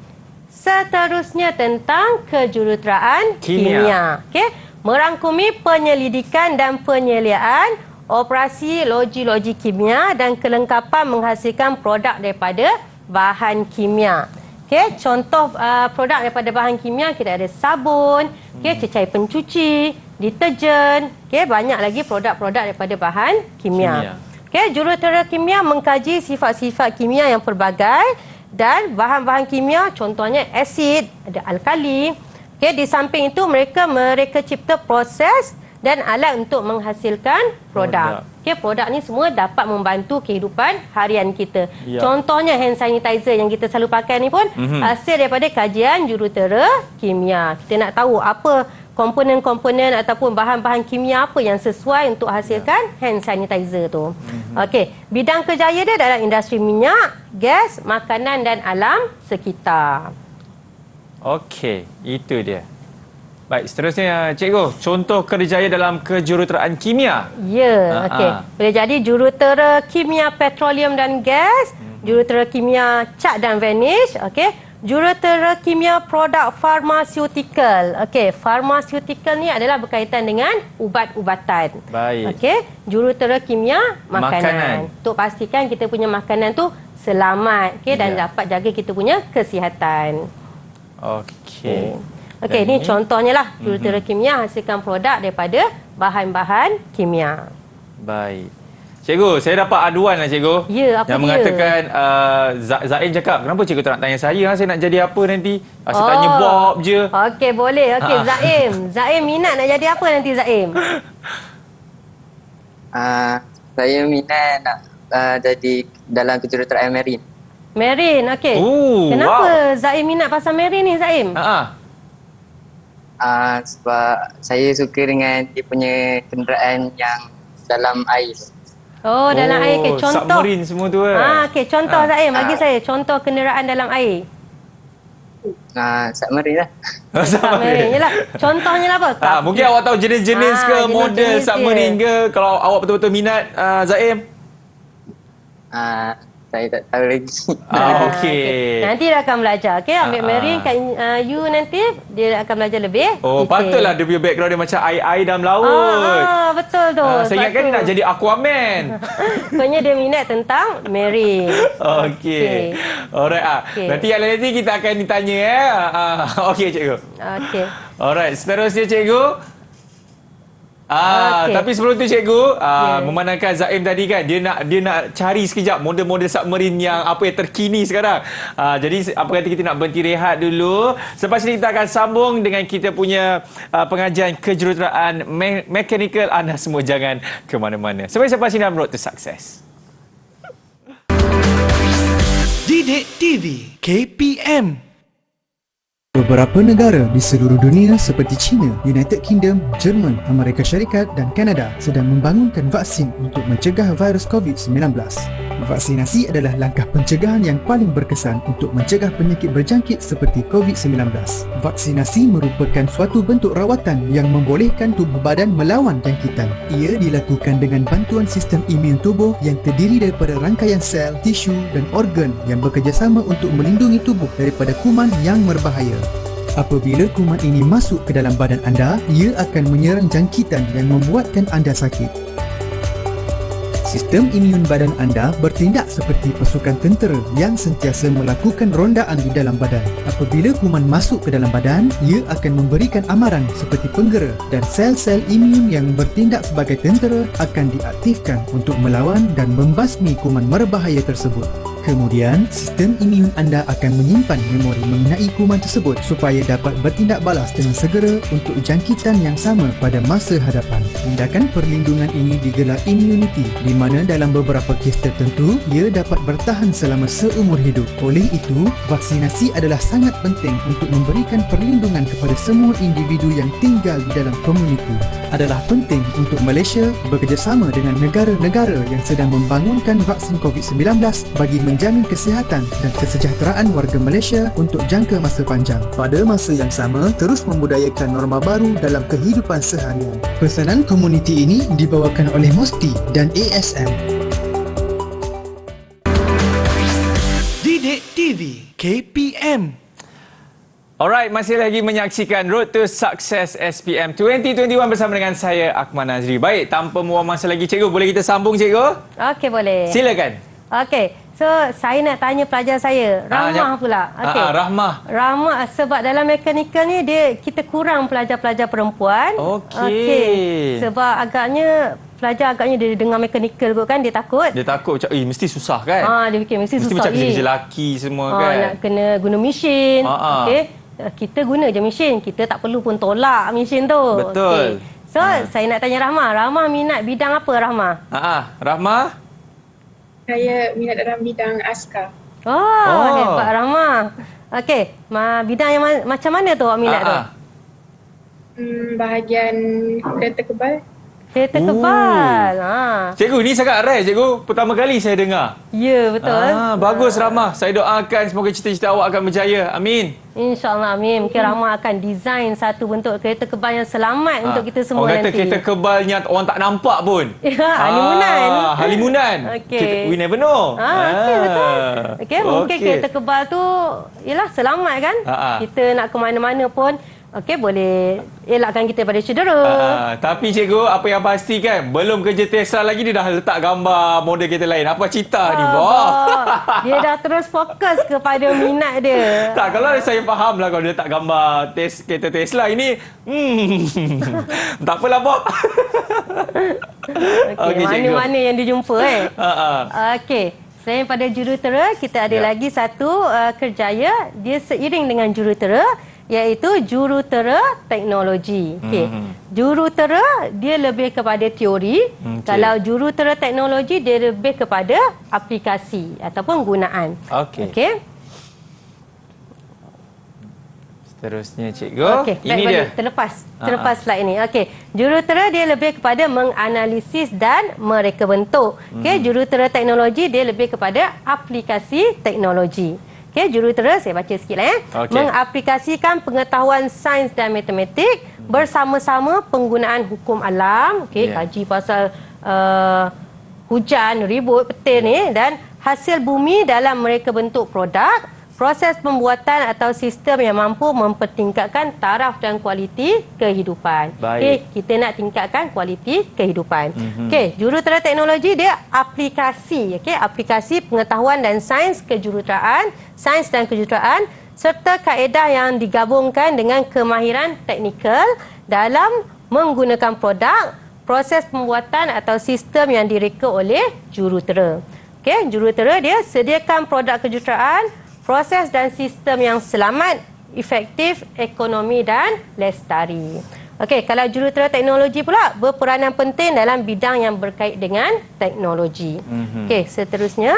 Seterusnya tentang kejuruteraan kimia. Okey, merangkumi penyelidikan dan penyeliaan operasi loji-loji kimia dan kelengkapan menghasilkan produk daripada bahan kimia. Okey, contoh produk daripada bahan kimia kita ada sabun, cecair pencuci, deterjen, banyak lagi produk-produk daripada bahan kimia. Okey, jurutera kimia mengkaji sifat-sifat kimia yang pelbagai dan bahan-bahan kimia contohnya asid, ada alkali. Okey, di samping itu mereka cipta proses dan alat untuk menghasilkan produk. Okey, produk ni semua dapat membantu kehidupan harian kita. Contohnya hand sanitizer yang kita selalu pakai ni pun hasil daripada kajian jurutera kimia. Kita nak tahu apa komponen-komponen ataupun bahan-bahan kimia apa yang sesuai untuk hasilkan hand sanitizer tu. Okey, bidang kerjaya dia dalam industri minyak, gas, makanan dan alam sekitar. Okey, itu dia. Baik, seterusnya cikgu, contoh kerjaya dalam kejuruteraan kimia. Ya, okey. Boleh jadi jurutera kimia petroleum dan gas, jurutera kimia cat dan varnish, okey. Jurutera kimia produk farmaseutical. Okey, farmaseutical ni adalah berkaitan dengan ubat-ubatan. Baik. Okey, jurutera kimia makanan. Untuk pastikan kita punya makanan tu selamat, okey, dan dapat jaga kita punya kesihatan. Okey. Okey, ini contohnya lah jurutera kimia hasilkan produk daripada bahan-bahan kimia. Baik. Cikgu, saya dapat aduan lah cikgu. Ya, apa yang dia? mengatakan Zaim cakap, kenapa cikgu tak nak tanya saya? Saya nak jadi apa nanti? Saya tanya Bob je. Okey, boleh. Okey, Zaim. Zaim minat nak jadi apa nanti Zaim? Saya minat nak jadi dalam kejuruteraan marine. Marine, okey. Kenapa Zaim minat pasal marine ni Zaim? Sebab saya suka dengan dia punya kenderaan yang dalam air. Oh, dalam air. Okay, contoh. Submarine semua tu. Okey, contoh Zaim. Bagi saya contoh kenderaan dalam air. Submarine lah. Submarine je lah. Contohnya lah apa? Mungkin awak tahu jenis-jenis ke model jenis submarine ke? Kalau awak betul-betul minat, Zaim? Saya tak tahu lagi. Okey. Nanti dia akan belajar. Okey, ambil marine kat you nanti dia akan belajar lebih. Patutlah dia punya background dia macam air dalam laut. Betul tu. Saya ingatkan dia nak jadi Aquaman. Rupanya dia minat tentang marine. Okey. Alright. Nanti yang lain kita akan ditanya okey cikgu. Okey. Alright, seterusnya cikgu. Tapi sebelum tu cikgu, memandangkan Zaim tadi kan dia nak cari sekejap model-model submarine yang apa yang terkini sekarang. Jadi apa kata kita nak berhenti rehat dulu. Selepas ini kita akan sambung dengan kita punya pengajian kejuruteraan mechanical. Anda semua jangan ke mana-mana. Sampai selepas ini dalam Road to Success. Didik TV KPM. Beberapa negara di seluruh dunia seperti China, United Kingdom, Jerman, Amerika Syarikat dan Kanada sedang membangunkan vaksin untuk mencegah virus COVID-19. Vaksinasi adalah langkah pencegahan yang paling berkesan untuk mencegah penyakit berjangkit seperti COVID-19. Vaksinasi merupakan suatu bentuk rawatan yang membolehkan tubuh badan melawan jangkitan. Ia dilakukan dengan bantuan sistem imun tubuh yang terdiri daripada rangkaian sel, tisu dan organ yang bekerjasama untuk melindungi tubuh daripada kuman yang berbahaya. Apabila kuman ini masuk ke dalam badan anda, ia akan menyerang jangkitan yang membuatkan anda sakit. Sistem imun badan anda bertindak seperti pasukan tentera yang sentiasa melakukan rondaan di dalam badan. Apabila kuman masuk ke dalam badan, ia akan memberikan amaran seperti penggera dan sel-sel imun yang bertindak sebagai tentera akan diaktifkan untuk melawan dan membasmi kuman berbahaya tersebut. Kemudian, sistem imun anda akan menyimpan memori mengenai kuman tersebut supaya dapat bertindak balas dengan segera untuk jangkitan yang sama pada masa hadapan. Tindakan perlindungan ini digelar immunity, di mana dalam beberapa kes tertentu, ia dapat bertahan selama seumur hidup. Oleh itu, vaksinasi adalah sangat penting untuk memberikan perlindungan kepada semua individu yang tinggal di dalam komuniti. Adalah penting untuk Malaysia bekerjasama dengan negara-negara yang sedang membangunkan vaksin COVID-19 bagi menjamin kesihatan dan kesejahteraan warga Malaysia untuk jangka masa panjang. Pada masa yang sama, terus membudayakan norma baru dalam kehidupan seharian. Pesanan komuniti ini dibawakan oleh Mosti dan ASM. Didik TV KPM. Alright, masih lagi menyaksikan Road to Success SPM 2021 bersama dengan saya, Akmal Nazri. Baik, tanpa membuang masa lagi, cikgu, boleh kita sambung, cikgu? Okey, boleh. Silakan. Okey, so saya nak tanya pelajar saya, Rahmah pula. Okey. Rahmah sebab dalam mekanikal ni kita kurang pelajar-pelajar perempuan. Okey. Sebab pelajar agaknya dia dengar mekanikal kot kan, dia takut. Dia takut macam mesti susah kan? Dia fikir mesti susah. Mesti macam kerja lelaki semua kan. Nak kena guna mesin. Okey. Kita guna je mesin, kita tak perlu pun tolak mesin tu. Betul. Okay. So, saya nak tanya Rahmah. Rahmah minat bidang apa, Rahmah? Rahmah? Saya minat dalam bidang askar. Hebat Rahmah. Okey, bidang yang macam mana tu awak minat tu? Bahagian kereta kebal. Kereta kebal. Cikgu, ni sangat rare, cikgu. Pertama kali saya dengar. Ya, betul. Bagus Rahmah. Saya doakan semoga cita-cita awak akan berjaya. Amin. InsyaAllah, amin. Mungkin Rahmah akan design satu bentuk kereta kebal yang selamat untuk kita semua nanti. Orang kata kereta kebal yang orang tak nampak pun. Halimunan. Halimunan. Okay. We never know. Okey, betul. Okey, mungkin kereta kebal tu ialah selamat kan? Kita nak ke mana-mana pun boleh elakkan kita pada cedera. Tapi cikgu, apa yang pasti kan, belum kerja Tesla lagi dia dah letak gambar model kereta lain. Apa cerita ni, Dia dah terus fokus kepada minat dia. Tak, kalau saya faham lah kalau dia letak gambar kereta Tesla ini. Tak apalah, Bob. Mana-mana yang dijumpa Okey. Selain pada jurutera, kita ada lagi satu kerjaya. Dia seiring dengan jurutera, iaitu jurutera teknologi. Jurutera dia lebih kepada teori. Kalau jurutera teknologi dia lebih kepada aplikasi ataupun gunaan. Okey. Seterusnya cikgu. Ini dia. Terlepas slide ini. Okey. Jurutera dia lebih kepada menganalisis dan mereka bentuk. Jurutera teknologi dia lebih kepada aplikasi teknologi. Jurutera, saya baca sikit lah mengaplikasikan pengetahuan sains dan matematik bersama-sama penggunaan hukum alam, kaji pasal hujan, ribut, petir ni dan hasil bumi dalam mereka bentuk produk, proses pembuatan atau sistem yang mampu mempertingkatkan taraf dan kualiti kehidupan. Kita nak tingkatkan kualiti kehidupan. Jurutera teknologi dia aplikasi, aplikasi pengetahuan dan sains dan kejuruteraan serta kaedah yang digabungkan dengan kemahiran teknikal dalam menggunakan produk, proses pembuatan atau sistem yang direka oleh jurutera. Jurutera dia sediakan produk kejuruteraan, proses dan sistem yang selamat, efektif, ekonomi dan lestari. Kalau jurutera teknologi pula berperanan penting dalam bidang yang berkait dengan teknologi. Seterusnya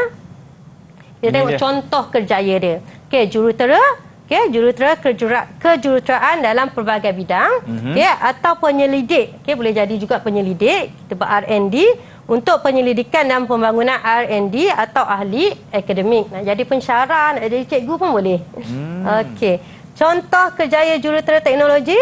kita tengok contoh kerjaya dia. Jurutera, jurutera kejuruteraan dalam pelbagai bidang, atau penyelidik. Boleh jadi juga penyelidik, kita buat R&D untuk penyelidikan dan pembangunan R&D atau ahli akademik. Nak jadi pensyarah, nak jadi cikgu pun boleh. Okey. Contoh kerjaya jurutera teknologi.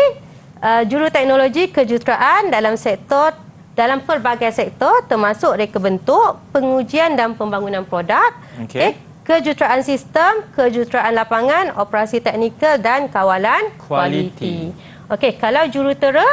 Juruteknologi kejuruteraan dalam pelbagai sektor termasuk reka bentuk, pengujian dan pembangunan produk. Okey. Kejuruteraan sistem, kejuruteraan lapangan, operasi teknikal dan kawalan kualiti. Okey, kalau jurutera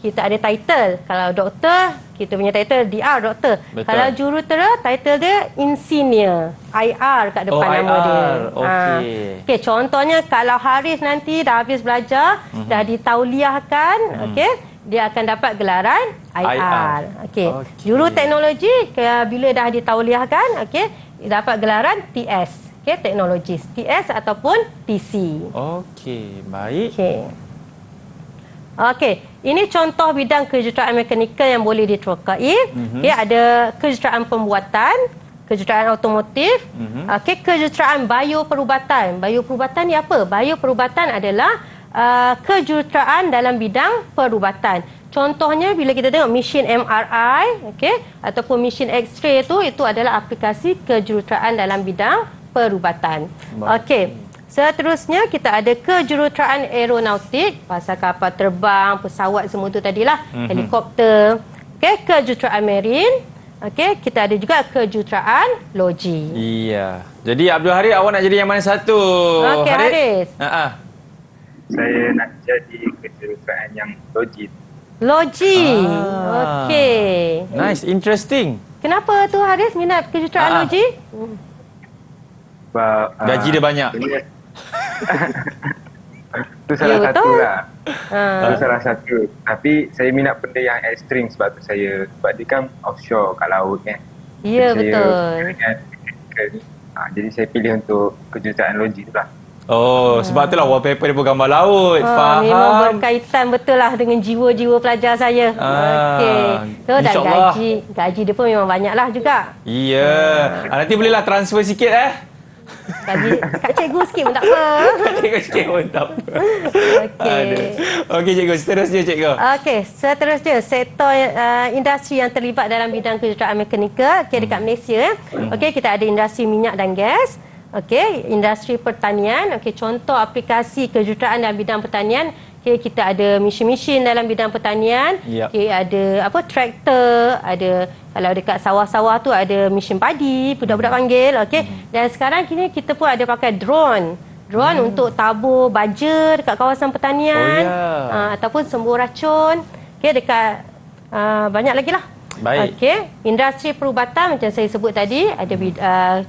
kita ada title. Kalau doktor, kita punya title DR, doktor. Betul. Kalau jurutera, title dia insinyur. IR kat depan nama IR. dia. Okey. Okey, contohnya kalau Haris nanti dah habis belajar, dah ditauliahkan, okey, dia akan dapat gelaran IR. Okey. Juruteknologi bila dah ditauliahkan, okey, dapat gelaran TS. Okey, teknologis. TS ataupun TC. Okey, baik. Okey. Okey, ini contoh bidang kejuruteraan mekanikal yang boleh diterokai. Okey, ada kejuruteraan pembuatan, kejuruteraan automotif, okey, kejuruteraan bioperubatan. Bioperubatan ni apa? Bioperubatan adalah kejuruteraan dalam bidang perubatan. Contohnya bila kita tengok mesin MRI, okey, ataupun mesin X-ray itu adalah aplikasi kejuruteraan dalam bidang perubatan. Okey. Seterusnya kita ada kejuruteraan aeronautik, pasal kapal terbang, pesawat semua tu tadilah, helikopter. Okey, kejuruteraan marine. Okey, kita ada juga kejuruteraan logi. Iya. Jadi Abdul Haris, awak nak jadi yang mana satu? Okey, Haris. Saya nak jadi kejuruteraan yang logi. Logi. Okey. Nice, interesting. Kenapa tu Haris minat kejuruteraan logi? Sebab gaji dia banyak. Itu salah satu lah. Itu salah satu. Tapi saya minat benda yang ekstrim sebab tu sebab dia kan offshore kat laut kan. Ya, betul. Jadi saya pilih untuk kejuruteraan logi tu lah. Oh, sebab itulah wallpaper dia pun gambar laut. Faham. Memang berkaitan betul lah dengan jiwa-jiwa pelajar saya. Okey. So, dan gaji dia pun memang banyak lah juga. Ya. Nanti bolehlah transfer sikit Gaji kat cikgu sikit pun tak apa. Kat cikgu sikit pun tak apa. Okey. Okey cikgu, seterusnya cikgu. Okey, seterusnya sektor industri yang terlibat dalam bidang kejuruteraan mekanikal dekat Malaysia. Okey, kita ada industri minyak dan gas. Okey, industri pertanian. Okey, contoh aplikasi kejuruteraan dalam bidang pertanian. Okey, kita ada mesin-mesin dalam bidang pertanian. Okey, ada traktor, ada kalau dekat sawah-sawah tu ada mesin padi, budak-budak panggil, okey. Dan sekarang kini kita pun ada pakai drone. Drone untuk tabur baja dekat kawasan pertanian. Ataupun sembur racun. Okey, dekat banyak lagi lah. Baik. Okey, industri perubatan macam saya sebut tadi ada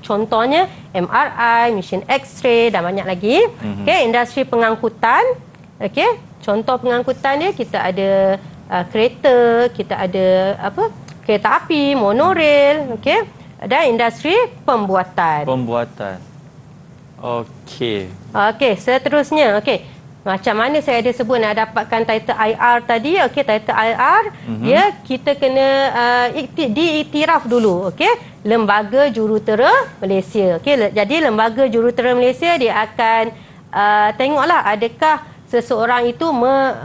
contohnya MRI, mesin X-ray dan banyak lagi. Okey, industri pengangkutan. Okey, contoh pengangkutan dia kita ada kereta, kita ada kereta api, monorail, okey. Dan industri pembuatan. Okey. Okey, seterusnya, okey. Macam mana saya ada sebut nak dapatkan title IR tadi, okey, title IR, dia kita kena diiktiraf dulu, okey. Lembaga Jurutera Malaysia. Okey, jadi Lembaga Jurutera Malaysia dia akan tengoklah adakah seseorang itu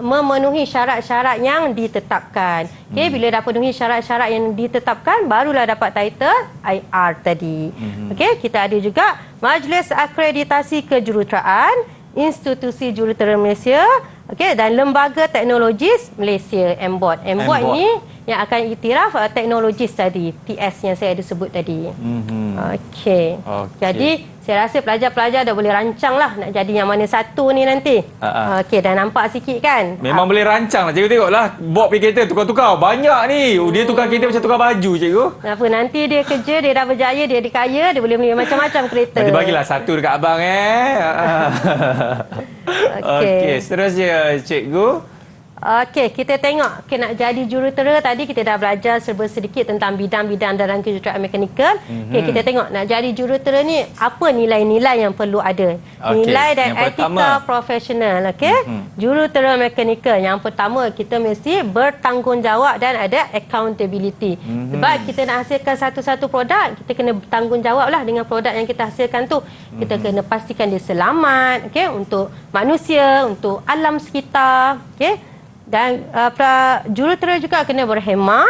memenuhi syarat-syarat yang ditetapkan. Okey, bila dah penuhi syarat-syarat yang ditetapkan, barulah dapat title IR tadi. Okey, kita ada juga Majlis Akreditasi Kejuruteraan, Institusi Jurutera Malaysia, okey, dan Lembaga Teknologis Malaysia, MBOT. MBOT ni yang akan iktiraf teknologis tadi, TS yang saya ada sebut tadi. Okey. Jadi saya rasa pelajar-pelajar dah boleh rancang lah nak jadi yang mana satu ni nanti. Okey, dah nampak sikit kan? Memang boleh rancang lah. Cikgu tengoklah, Bob pergi kereta tukar-tukar. Banyak ni. Dia tukar kereta macam tukar baju, cikgu. Kenapa? Nanti dia kerja, dia dah berjaya, dia dikaya, dia boleh beli macam-macam kereta. Nanti bagilah satu dekat abang Okey, seterusnya cikgu. Okey, kita tengok. Okey, nak jadi jurutera tadi kita dah belajar serba sedikit tentang bidang-bidang dalam kejuruteraan mekanikal. Okey, kita tengok nak jadi jurutera ni apa nilai-nilai yang perlu ada. Nilai dan etika profesional, okey. Jurutera mekanikal yang pertama kita mesti bertanggungjawab dan ada accountability. Sebab kita nak hasilkan satu-satu produk, kita kena bertanggungjawablah dengan produk yang kita hasilkan tu. Kita kena pastikan dia selamat, okey, untuk manusia, untuk alam sekitar, okey. Dan jurutera juga kena berhemah,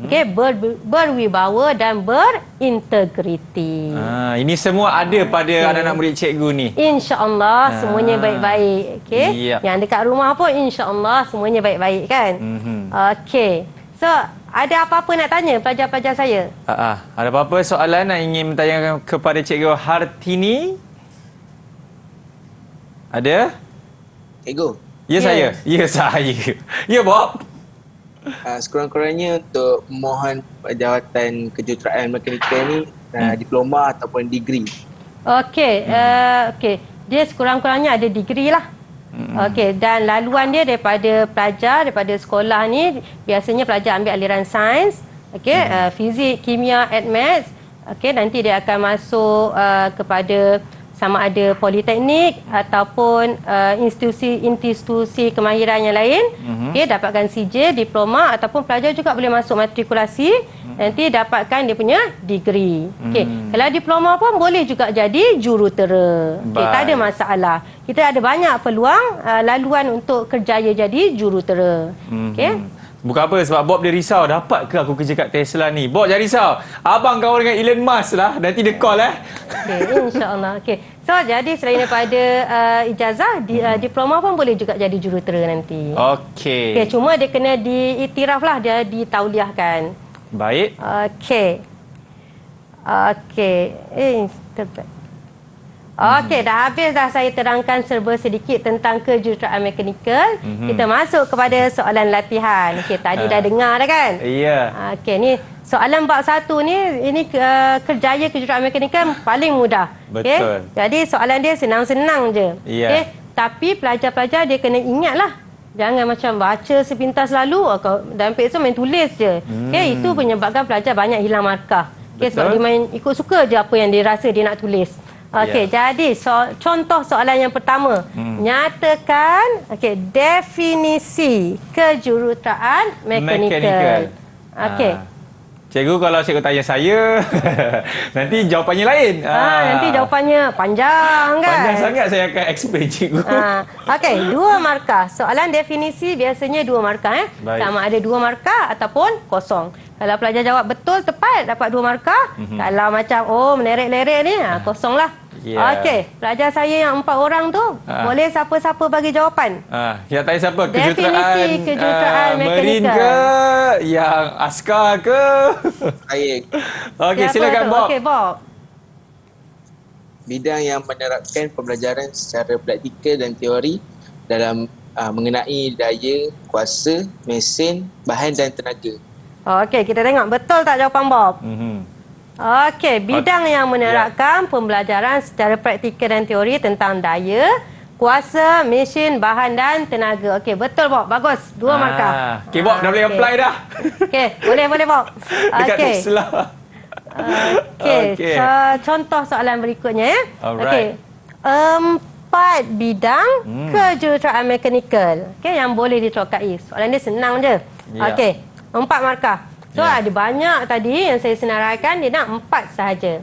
okey, berwibawa dan berintegriti. Ini semua ada pada anak-anak murid cikgu ni. InsyaAllah semuanya baik-baik. Okey. Yep. Yang dekat rumah pun insya-Allah semuanya baik-baik kan. Okey. So, ada apa-apa nak tanya pelajar-pelajar saya? Ada apa-apa soalan yang ingin bertanyakan kepada Cikgu Hartini? Ada? Cikgu. Ya, saya. Ya, saya. Ya, Bob. Sekurang-kurangnya untuk mohon jawatan kejuruteraan mekanikal ni diploma ataupun degree. Okey, okey. Dia sekurang-kurangnya ada degree lah. Okey, dan laluan dia daripada pelajar, daripada sekolah ni, biasanya pelajar ambil aliran sains, okey, fizik, kimia, maths. Okey, nanti dia akan masuk kepada sama ada politeknik ataupun institusi kemahiran yang lain. Okey, dapatkan CJ, diploma, ataupun pelajar juga boleh masuk matrikulasi, nanti dapatkan dia punya degree. Okey, kalau diploma pun boleh juga jadi jurutera. Okey, tak ada masalah. Kita ada banyak peluang laluan untuk kerjaya jadi jurutera. Okey. Bukan apa, sebab Bob dia risau, dapat ke aku kerja kat Tesla ni? Bob jangan risau. Abang kawan dengan Elon Musk lah. Nanti dia call Okey, insya-Allah. Okey. So, jadi selain daripada ijazah, diploma pun boleh juga jadi jurutera nanti. Okey. Okey, cuma dia kena diiktiraf lah, dia ditauliahkan. Baik. Okey. Okey. Terbaik. Okey, dah habis dah saya terangkan serba sedikit tentang kejuruteraan mekanikal. Kita masuk kepada soalan latihan. Okey, tadi dah dengar dah kan? Ya. Okey, ni soalan bab 1 ni, ini kerjaya kejuruteraan mekanikal paling mudah. Betul. Okay? Jadi soalan dia senang-senang je. Ya. Okay? Tapi pelajar-pelajar dia kena ingatlah. Jangan macam baca sepintas lalu dan esok main tulis je. Okay? Itu menyebabkan pelajar banyak hilang markah. Okay? Sebab dia main ikut suka je apa yang dia rasa dia nak tulis. Okey, jadi contoh soalan yang pertama. Nyatakan definisi kejuruteraan mekanikal. Okey. Cikgu, kalau cikgu tanya saya, nanti jawapannya lain. Nanti jawapannya panjang kan? Panjang sangat saya akan explain cikgu. Okey, 2 markah. Soalan definisi biasanya 2 markah. Sama ada 2 markah ataupun kosong. Kalau pelajar jawab betul, tepat, dapat 2 markah. Kalau macam, melerek-lerek ni, kosong lah. Okey, pelajar saya yang 4 orang tu, boleh siapa-siapa bagi jawapan. Kita tanya siapa? Definisi kejuruteraan Marine ke? Yang askar ke? Saya. Okey, silakan Bob. Okey, Bob. Bidang yang menerapkan pembelajaran secara praktikal dan teori dalam mengenai daya, kuasa, mesin, bahan dan tenaga. Okey, kita tengok betul tak jawapan Bob? Okey, bidang yang menerapkan pembelajaran secara praktikal dan teori tentang daya, kuasa, mesin, bahan dan tenaga. Okey, betul Bob. Bagus. 2 markah. Okey, Bob dah boleh apply dah. Okey, boleh Bob. Dekat Okey. Tesla. Okey. So, contoh soalan berikutnya ya. Okey. 4 bidang kejuruteraan mekanikal. Okey, yang boleh diterokai. Soalan dia senang je. Okey. 4 markah. So, ada banyak tadi yang saya senaraikan, dia nak 4 sahaja.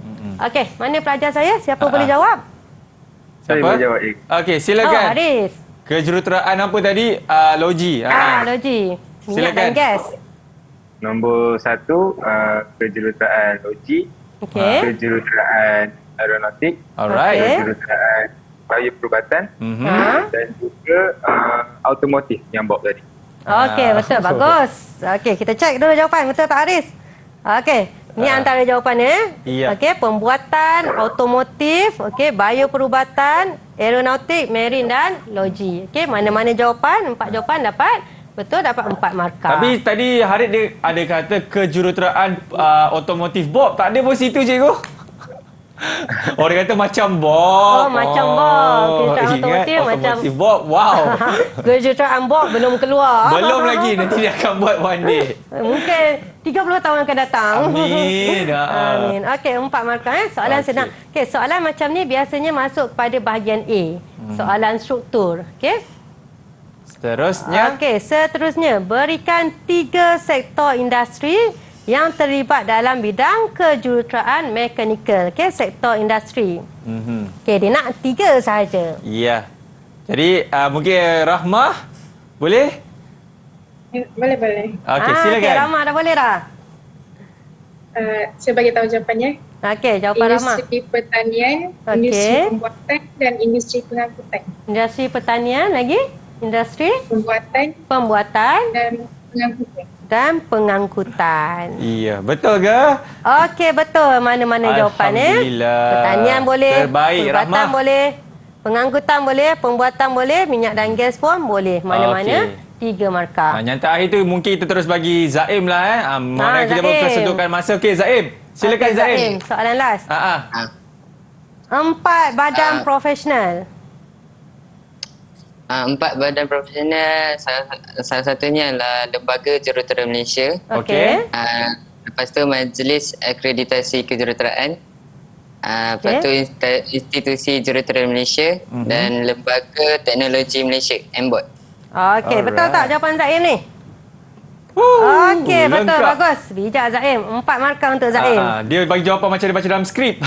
Okey, mana pelajar saya? Siapa boleh jawab? Saya boleh jawab. Okey, silakan. Haris. Kejuruteraan apa tadi? Logi. Logi. Minyak Silakan. dan gas. Nombor 1, kejuruteraan logi. Okey. Kejuruteraan aeronautik. Alright. Kejuruteraan bioperubatan. Dan juga automotif yang Bob tadi. Okey, betul. Bagus. Okey, kita cek dulu jawapan. Betul tak Haris? Okey, ni antara jawapannya. Ya. Okey, pembuatan, automotif, okey, bioperubatan, aeronautik, marine dan logi. Okey, mana-mana jawapan, 4 jawapan dapat. Betul, dapat 4 markah. Tapi tadi Haris dia ada kata kejuruteraan otomotif. Bob, tak ada pun situ cikgu. Orang kata macam Bob. Macam Bob. Kejuruteraan Ingat, otomotif macam Bob. Wow. kejuruteraan Bob belum keluar. Belum lagi. Nanti dia akan buat one day. Mungkin 30 tahun akan datang. Amin. Amin. Okey, 4 markah. Soalan senang. Okey, soalan macam ni biasanya masuk kepada bahagian A. Soalan struktur. Okey. Seterusnya. Okey, seterusnya berikan 3 sektor industri yang terlibat dalam bidang kejuruteraan mekanikal. Okey, sektor industri. Okey, dia nak 3 sahaja. Ya. Jadi mungkin Rahmah boleh? Boleh. Okey, Okey, silakan. Rahma dah boleh dah? Saya bagi tahu jawapannya. Okey, jawapan Rahma. Industri pertanian, industri pembuatan dan industri pengangkutan. Industri pertanian lagi? Industri pembuatan dan pengangkutan. Iya, betul ke? Okey, betul. Mana-mana jawapannya. Alhamdulillah. Pertanian boleh, Terbaik, perubatan Rahmah. boleh, pengangkutan boleh, pembuatan boleh, minyak dan gas pun boleh. Mana-mana 3 markah. Yang terakhir tu mungkin kita terus bagi Zaim lah. Mana kita Zaim. mempersentuhkan masa. Okey, Zaim. Silakan Okey, Zaim. Soalan last. 4 badan profesional. 4 badan profesional, salah satunya adalah Lembaga Jurutera Malaysia. Okey. Lepas tu Majlis Akreditasi Kejuruteraan. Lepas tu Institusi Jurutera Malaysia dan Lembaga Teknologi Malaysia, MBOT. Okey, betul tak jawapan Zaim ni? Okey, betul. lengkap. Bagus. Bijak Zaim. 4 markah untuk Zaim. Dia bagi jawapan macam dia baca dalam skrip.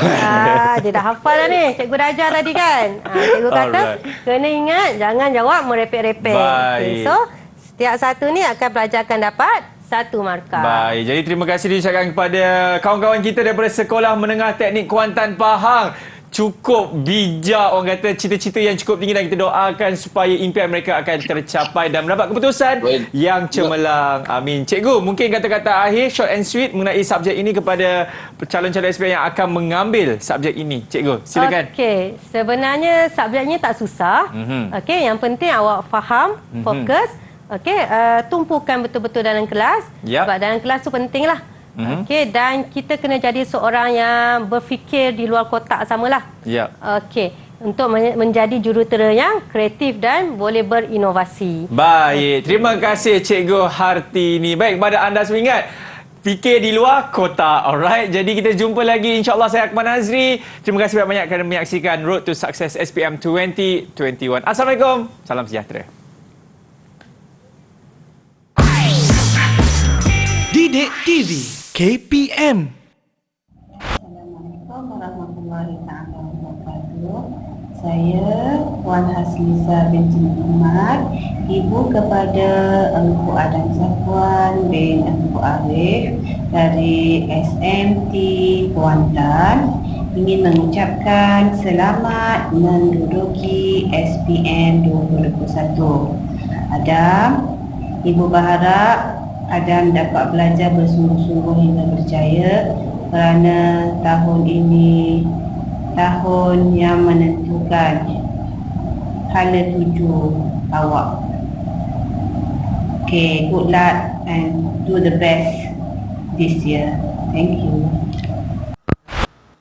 Dia dah hafal dah ni. Cikgu dah ajar tadi kan. Cikgu kata, kena ingat jangan jawab merepek-repek. Okay, Baik. so, setiap satu ni akan pelajar akan dapat 1 markah. Baik, jadi terima kasih diucapkan kepada kawan-kawan kita daripada Sekolah Menengah Teknik Kuantan Pahang. Cukup bijak, orang kata cita-cita yang cukup tinggi, dan kita doakan supaya impian mereka akan tercapai dan mendapat keputusan yang cemerlang. Amin. Cikgu, mungkin kata-kata akhir short and sweet mengenai subjek ini kepada calon-calon SPM yang akan mengambil subjek ini. Cikgu, silakan. Okey, sebenarnya subjeknya tak susah. Okey, yang penting awak faham, fokus. Okey, tumpukan betul-betul dalam kelas. Sebab dalam kelas tu pentinglah. Okey, dan kita kena jadi seorang yang berfikir di luar kotak samalah. Ya. Okey, untuk menjadi jurutera yang kreatif dan boleh berinovasi. Baik, terima kasih Cikgu Hartini. Baik, kepada anda semua ingat, fikir di luar kotak. Alright, jadi kita jumpa lagi insyaAllah. Saya Akmal Nazri. Terima kasih banyak kerana menyaksikan Road to Success SPM 2021. Assalamualaikum, salam sejahtera. Didik TV KPM. Assalamualaikum warahmatullahi wabarakatuh. Saya Puan Hasliza binti Muhammad, ibu kepada Engku Adam Safwan bin Engku Arif dari SMT Kuantan, ingin mengucapkan selamat menduduki SPM 2021. Adam, ibu berharap Adam dapat belajar bersungguh-sungguh hingga berjaya, kerana tahun ini tahun yang menentukan hala tuju awak. Okay, good luck and do the best this year. Thank you.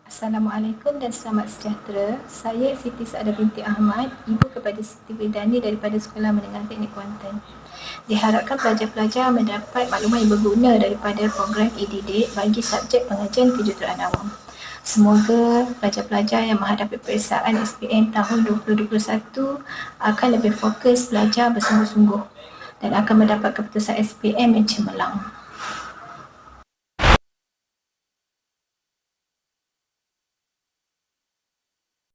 Assalamualaikum dan selamat sejahtera. Saya Siti Saadah binti Ahmad, ibu kepada Siti Bidani daripada Sekolah Menengah Teknik Kuantan. Diharapkan pelajar-pelajar mendapat maklumat yang berguna daripada program e-didik bagi subjek pengajian kejuruteraan awam. Semoga pelajar-pelajar yang menghadapi peperiksaan SPM tahun 2021 akan lebih fokus belajar bersungguh-sungguh dan akan mendapat keputusan SPM yang cemerlang.